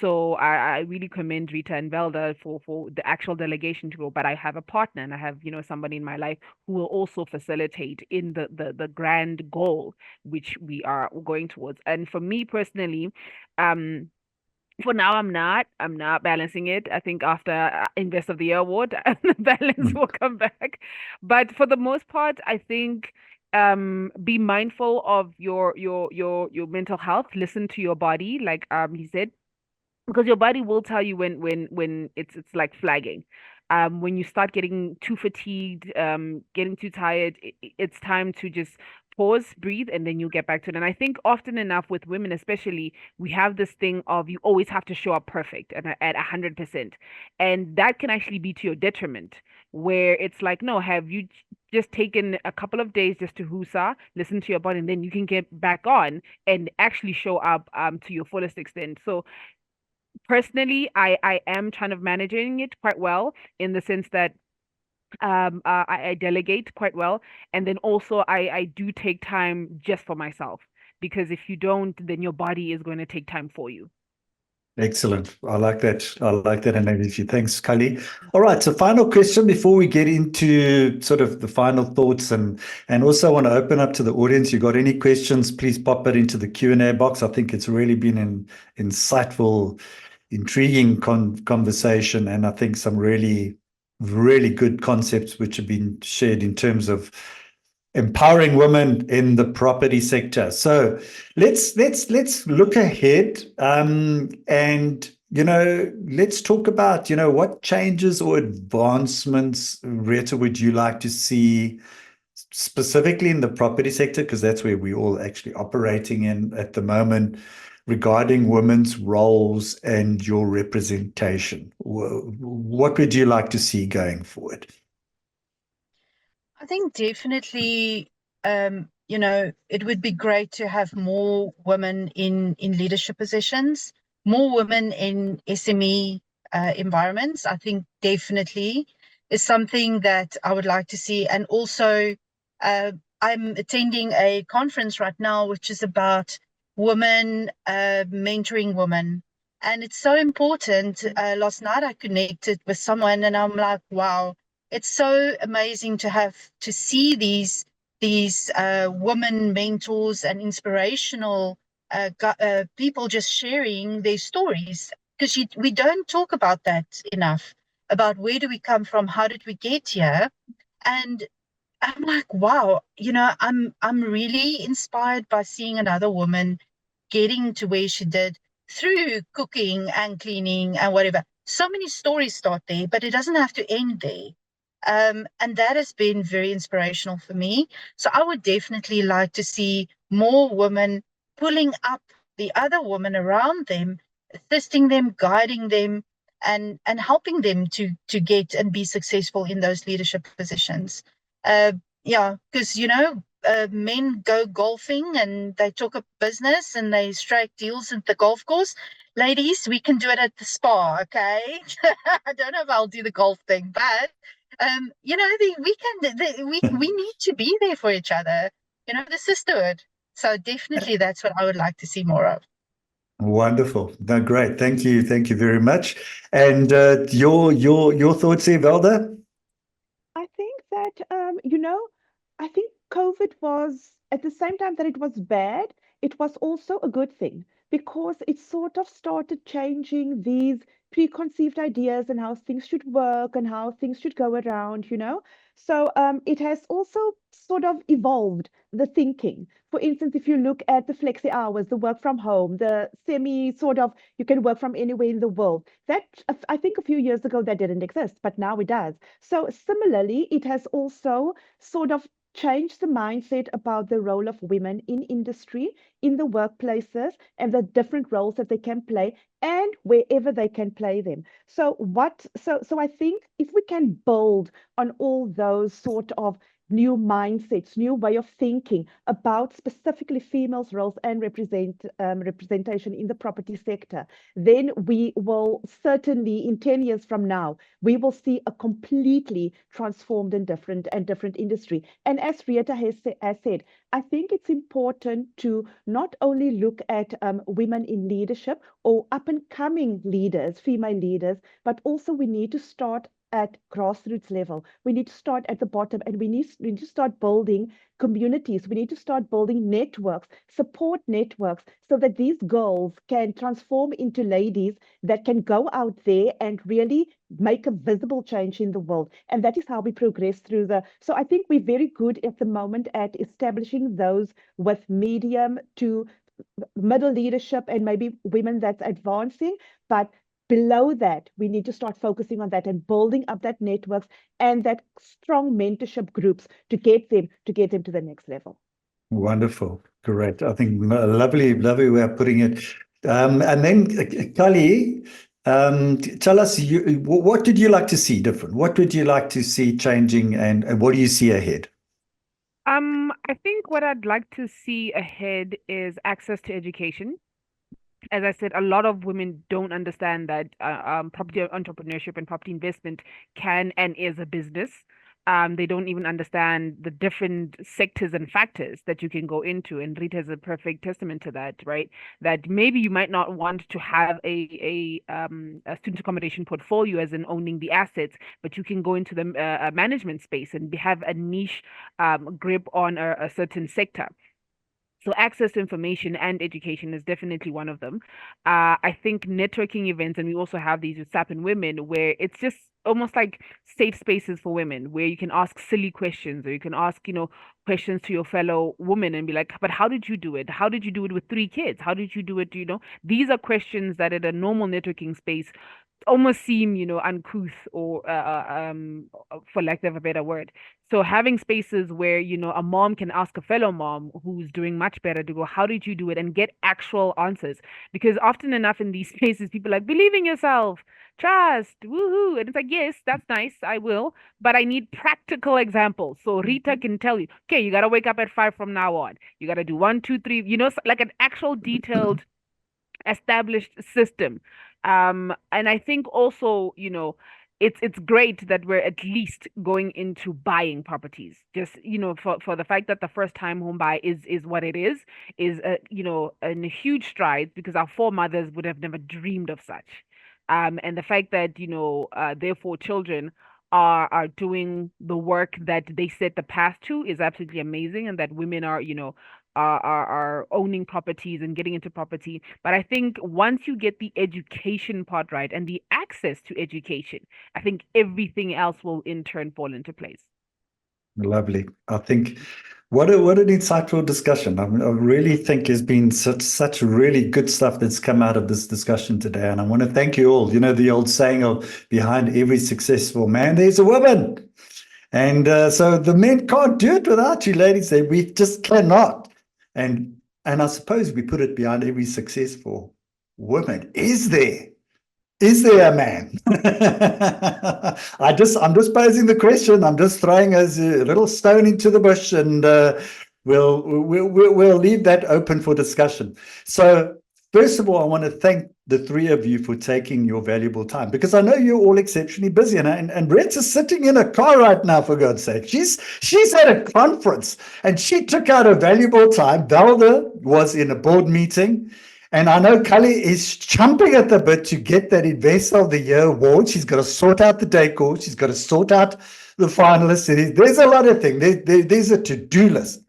So I really commend Rita and Velda for the actual delegation to go. But I have a partner and I have, somebody in my life who will also facilitate in the grand goal which we are going towards. And for me personally, um, for now, I'm not balancing it. I think after Invest of the Year award, the balance will come back. But for the most part, I think be mindful of your mental health. Listen to your body, like he said, because your body will tell you when it's like flagging. When you start getting too fatigued, getting too tired, it's time to just pause, breathe, and then you get back to it. And I think often enough with women, especially, we have this thing of you always have to show up perfect and at 100%, and that can actually be to your detriment. Where it's like, no, have you just taken a couple of days just to husa, listen to your body, and then you can get back on and actually show up to your fullest extent. So personally, I am kind of managing it quite well in the sense that I delegate quite well, and then also I do take time just for myself, because if you don't, then your body is going to take time for you. Excellent. I like that. I like that analogy. Thanks, Kali. All right. So final question before we get into sort of the final thoughts and also want to open up to the audience. You got any questions, please pop it into the Q&A box. I think it's really been an insightful, intriguing conversation, and I think some really, really good concepts which have been shared in terms of empowering women in the property sector. So let's look ahead, and let's talk about what changes or advancements, Rita, would you like to see specifically in the property sector, because that's where we're all actually operating in at the moment, regarding women's roles and your representation. What would you like to see going forward? I think definitely, it would be great to have more women in leadership positions, more women in SME environments. I think definitely is something that I would like to see. And also, I'm attending a conference right now, which is about women mentoring women. And it's so important. Last night I connected with someone and I'm like, wow, it's so amazing to see these women mentors and inspirational people just sharing their stories, because we don't talk about that enough, about where do we come from, how did we get here. And I'm like, wow, I'm really inspired by seeing another woman getting to where she did through cooking and cleaning and whatever. So many stories start there, but it doesn't have to end there. And that has been very inspirational for me. So I would definitely like to see more women pulling up the other women around them, assisting them, guiding them, and helping them to get and be successful in those leadership positions. Uh, yeah, because men go golfing and they talk a business and they strike deals at the golf course. Ladies, we can do it at the spa, okay? I don't know if I'll do the golf thing, but we need to be there for each other, the sisterhood. So definitely that's what I would like to see more of. Wonderful. No, great. Thank you. Thank you very much. And your thoughts here, Velda? I think that, I think COVID was, at the same time that it was bad, it was also a good thing because it sort of started changing these preconceived ideas and how things should work and how things should go around. So it has also sort of evolved the thinking. For instance, if you look at the flexi hours, the work from home, the semi sort of, you can work from anywhere in the world. That, I think a few years ago that didn't exist, but now it does. So similarly, it has also sort of changed the mindset about the role of women in industry, in the workplaces, and the different roles that they can play and wherever they can play them. So I think if we can build on all those sort of new mindsets, new way of thinking about specifically females' roles and representation in the property sector, then we will certainly, in 10 years from now, we will see a completely transformed and different industry. And as Rita has said, I think it's important to not only look at women in leadership or up and coming leaders, female leaders, but also we need to start at grassroots level. We need to start at the bottom, and we need to start building communities. We need to start building networks, support networks, so that these girls can transform into ladies that can go out there and really make a visible change in the world. And that is how we progress through so I think we're very good at the moment at establishing those with medium to middle leadership and maybe women that's advancing. But below that, we need to start focusing on that and building up that networks and that strong mentorship groups to get them to the next level. Wonderful. Great. I think a lovely way of putting it. And then Kali, tell us, what did you like to see different? What would you like to see changing, and what do you see ahead? I think what I'd like to see ahead is access to education. As I said, a lot of women don't understand that property entrepreneurship and property investment can and is a business. They don't even understand the different sectors and factors that you can go into. And Rita is a perfect testament to that, right? That maybe you might not want to have a student accommodation portfolio as in owning the assets, but you can go into the management space and have a niche grip on a certain sector. So access to information and education is definitely one of them. I think networking events, and we also have these with SAP and Women, where it's just almost like safe spaces for women where you can ask silly questions, or you can ask, questions to your fellow woman and be like, but how did you do it? How did you do it with 3 kids? How did you do it? These are questions that at a normal networking space almost seem, uncouth, or for lack of a better word. So having spaces where, a mom can ask a fellow mom who's doing much better to go, how did you do it? And get actual answers. Because often enough in these spaces, people are like, believe in yourself, trust, woohoo. And it's like, yes, that's nice, I will, but I need practical examples. So Rita can tell you, okay, you got to wake up at 5 from now on. You got to do 1, 2, 3, like an actual detailed established system. And I think also, it's great that we're at least going into buying properties. Just, for the fact that the first time home buy is what it is a huge stride, because our foremothers would have never dreamed of such. And the fact that, therefore children are doing the work that they set the path to is absolutely amazing, and that women are, are owning properties and getting into property. But I think once you get the education part right and the access to education, I think everything else will in turn fall into place. Lovely. I think what an insightful discussion. I really think there's been such really good stuff that's come out of this discussion today. And I want to thank you all. The old saying of behind every successful man, there's a woman. And so the men can't do it without you, ladies. We just cannot. And I suppose we put it behind every successful woman. Is there a man? I'm just posing the question. I'm just throwing as a little stone into the bush, and we'll leave that open for discussion. So first of all, I want to thank the three of you for taking your valuable time, because I know you're all exceptionally busy, and Brett's sitting in a car right now, for God's sake. She's at a conference and she took out her valuable time. Velda was in a board meeting. And I know Kali is chomping at the bit to get that Investor of the Year award. She's got to sort out the decor. She's got to sort out the finalists. There's a lot of things. There's a to-do list.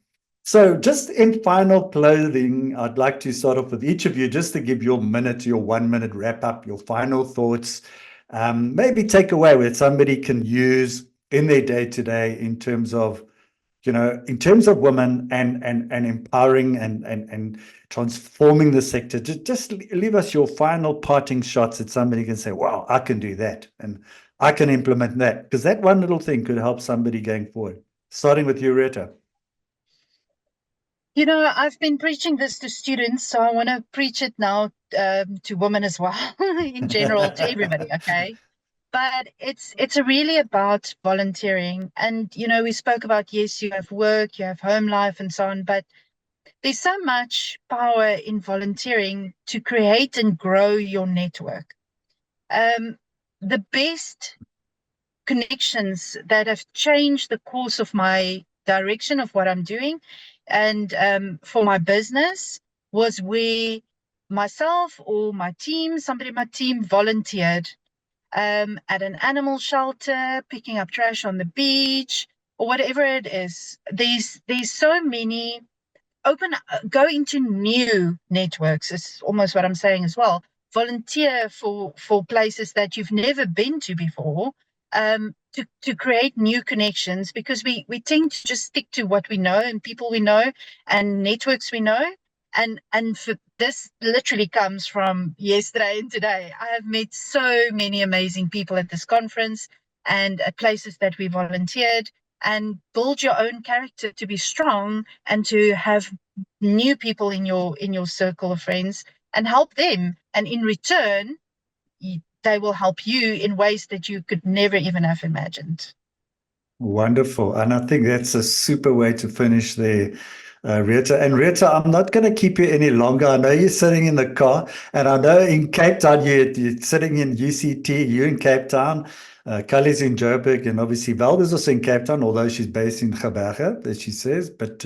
So just in final closing, I'd like to start off with each of you just to give your 1 minute wrap up, your final thoughts, maybe take away what somebody can use in their day-to-day in terms of women and empowering and transforming the sector. Just leave us your final parting shots that somebody can say, wow, I can do that and I can implement that, because that one little thing could help somebody going forward. Starting with you, Rita. I've been preaching this to students, so I want to preach it now to women as well, in general, to everybody, okay? But it's really about volunteering. And, we spoke about, yes, you have work, you have home life and so on, but there's so much power in volunteering to create and grow your network. The best connections that have changed the course of my direction of what I'm doing and for my business was where myself or my team, somebody in my team volunteered at an animal shelter, picking up trash on the beach, or whatever it is. There's so many go into new networks is almost what I'm saying as well. Volunteer for places that you've never been to before, to create new connections, because we tend to just stick to what we know and people we know and networks we know. And for this literally comes from yesterday and today. I have met so many amazing people at this conference and at places that we volunteered, and build your own character to be strong and to have new people in your circle of friends and help them. And in return, they will help you in ways that you could never even have imagined. Wonderful. And I think that's a super way to finish there, Rita. And Rita, I'm not going to keep you any longer. I know you're sitting in the car, and I know in Cape Town, you're sitting in UCT, you're in Cape Town. Kali's in Joburg, and obviously Velda's also in Cape Town, although she's based in Gqeberha, as she says. But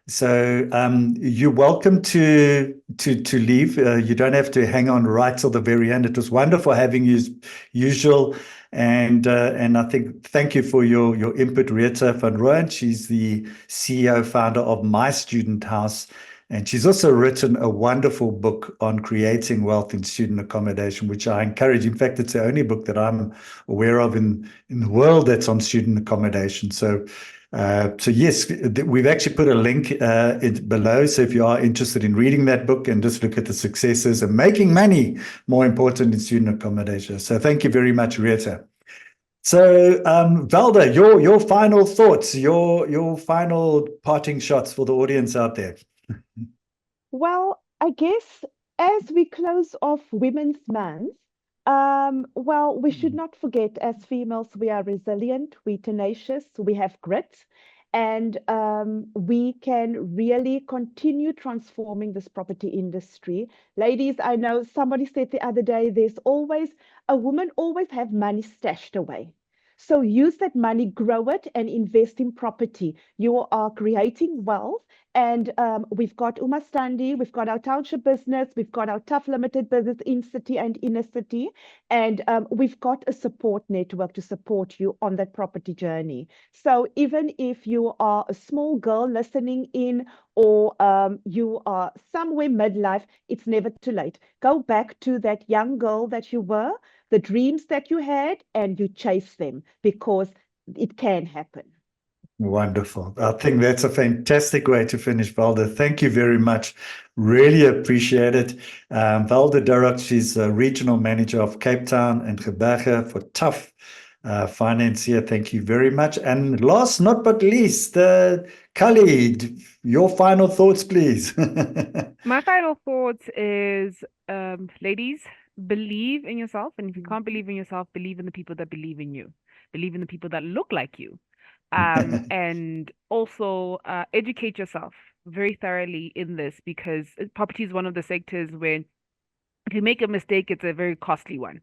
so you're welcome to leave. You don't have to hang on right till the very end. It was wonderful having you as usual. And I think thank you for your input, Rita van Rooyen. She's the CEO, founder of My Student House. And she's also written a wonderful book on creating wealth in student accommodation, which I encourage. In fact, it's the only book that I'm aware of in the world that's on student accommodation. So yes, we've actually put a link below. So if you are interested in reading that book and just look at the successes and making money more important in student accommodation. So thank you very much, Rita. So, Valda, your final thoughts, your final parting shots for the audience out there. Well, I guess as we close off Women's Month, well, we should not forget as females, we are resilient, we're tenacious, we have grit, and we can really continue transforming this property industry. Ladies, I know somebody said the other day, a woman always have money stashed away. So use that money, grow it, and invest in property. You are creating wealth. And we've got Umastandi, we've got our township business, we've got our Tough Limited business in city and inner city, and we've got a support network to support you on that property journey. So even if you are a small girl listening in, or you are somewhere midlife, it's never too late. Go back to that young girl that you were, the dreams that you had, and you chase them, because it can happen. Wonderful. I think that's a fantastic way to finish, Valda. Thank you very much. Really appreciate it. Valda Darroch, she's a regional manager of Cape Town and Gqeberha for Tough Financier. Thank you very much. And last not but least, Khalid, your final thoughts, please. My final thoughts is, ladies, believe in yourself. And if you can't believe in yourself, believe in the people that believe in you. Believe in the people that look like you. And also educate yourself very thoroughly in this, because property is one of the sectors where if you make a mistake, it's a very costly one.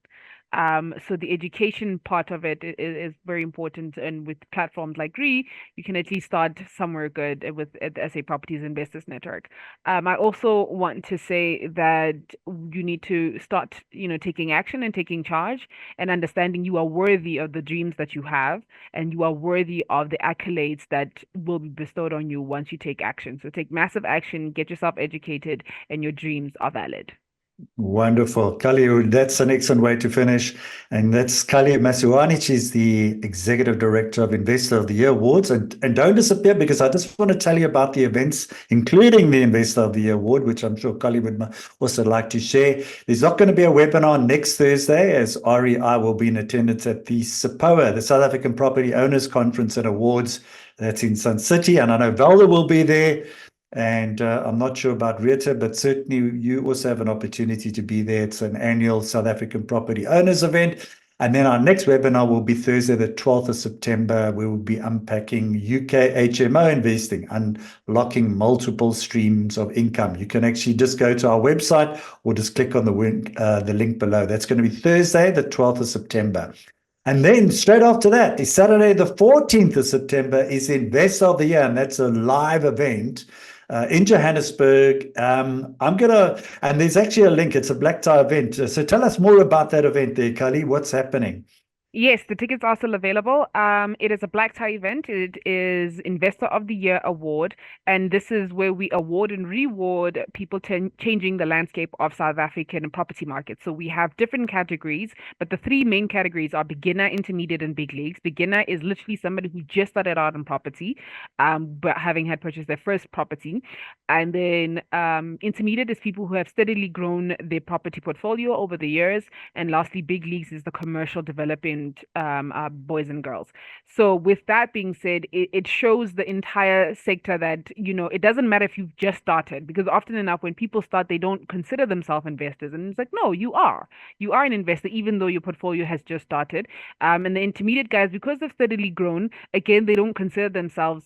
So the education part of it is very important. And with platforms like RE, you can at least start somewhere good with the SA Properties Investors Network. I also want to say that you need to start, taking action and taking charge and understanding you are worthy of the dreams that you have, and you are worthy of the accolades that will be bestowed on you once you take action. So take massive action, get yourself educated, and your dreams are valid. Wonderful. Kali, that's an excellent way to finish. And that's Kali Masuani. She's the Executive Director of Investor of the Year Awards. And don't disappear, because I just want to tell you about the events, including the Investor of the Year Award, which I'm sure Kali would also like to share. There's not going to be a webinar next Thursday, as REI will be in attendance at the SAPOA, the South African Property Owners Conference and Awards. That's in Sun City. And I know Valda will be there. And I'm not sure about Rita, but certainly you also have an opportunity to be there. It's an annual South African Property Owners event. And then our next webinar will be Thursday, the 12th of September. We will be unpacking UK HMO investing, unlocking multiple streams of income. You can actually just go to our website or just click on the link below. That's going to be Thursday, the 12th of September. And then straight after that, is Saturday, the 14th of September, is Investor of the Year, and that's a live event in Johannesburg. And there's actually a link. It's a black tie event. So tell us more about that event there, Kali. What's happening? Yes, the tickets are still available. It is a black tie event. It is Investor of the Year award, and this is where we award and reward people changing the landscape of South African property market. So we have different categories, but the three main categories are beginner, intermediate, and big leagues. Beginner is literally somebody who just started out in property, but having had purchased their first property. And then intermediate is people who have steadily grown their property portfolio over the years. And lastly, big leagues is the commercial developing boys and girls. So with that being said, it shows the entire sector that, it doesn't matter if you've just started, because often enough when people start, they don't consider themselves investors. And it's like, no, you are an investor, even though your portfolio has just started. And the intermediate guys, because they've steadily grown, again, they don't consider themselves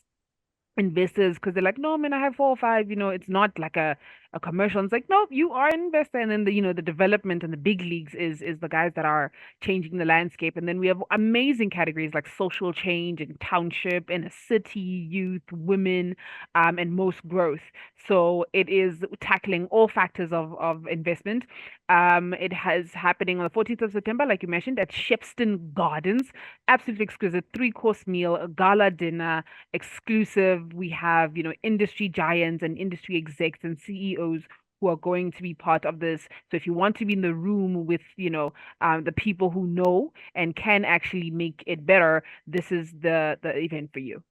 investors, because they're like, no, man, I have 4 or 5. It's not like a a commercial. And it's like, no, you are an investor. And then the development and the big leagues is the guys that are changing the landscape. And then we have amazing categories like social change and township, inner city, youth, women, and most growth. So it is tackling all factors of investment. It has happening on the 14th of September, like you mentioned, at Shepston Gardens. Absolutely exquisite 3-course meal, a gala dinner, exclusive. We have, industry giants and industry execs and CEOs who are going to be part of this. So if you want to be in the room with, the people who know and can actually make it better, this is the event for you.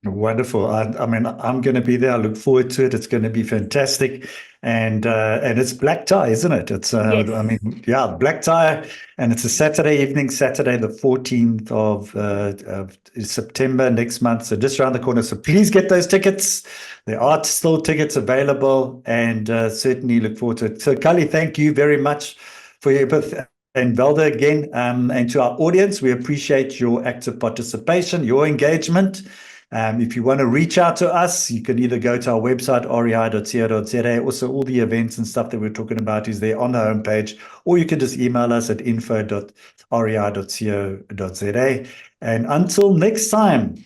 Wonderful. I mean, I'm going to be there. I look forward to it. It's going to be fantastic. And it's black tie, isn't it? It's Yes. I mean, yeah, black tie, and it's a Saturday evening, Saturday the 14th of September next month. So just around the corner. So please get those tickets. There are still tickets available, and certainly look forward to it. So Kali, thank you very much for your input. And Velda again, and to our audience, we appreciate your active participation, your engagement. If you want to reach out to us, you can either go to our website, rei.co.za. Also, all the events and stuff that we're talking about is there on the homepage, or you can just email us at info.rei.co.za. And until next time,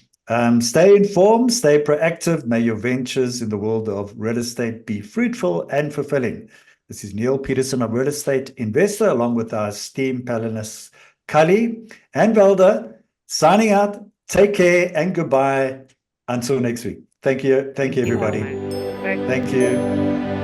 stay informed, stay proactive. May your ventures in the world of real estate be fruitful and fulfilling. This is Neil Peterson, a real estate investor, along with our esteemed panelists, Kali and Velda, signing out. Take care and goodbye until next week. Thank you. Thank you, everybody. Thank you so much. Thank you.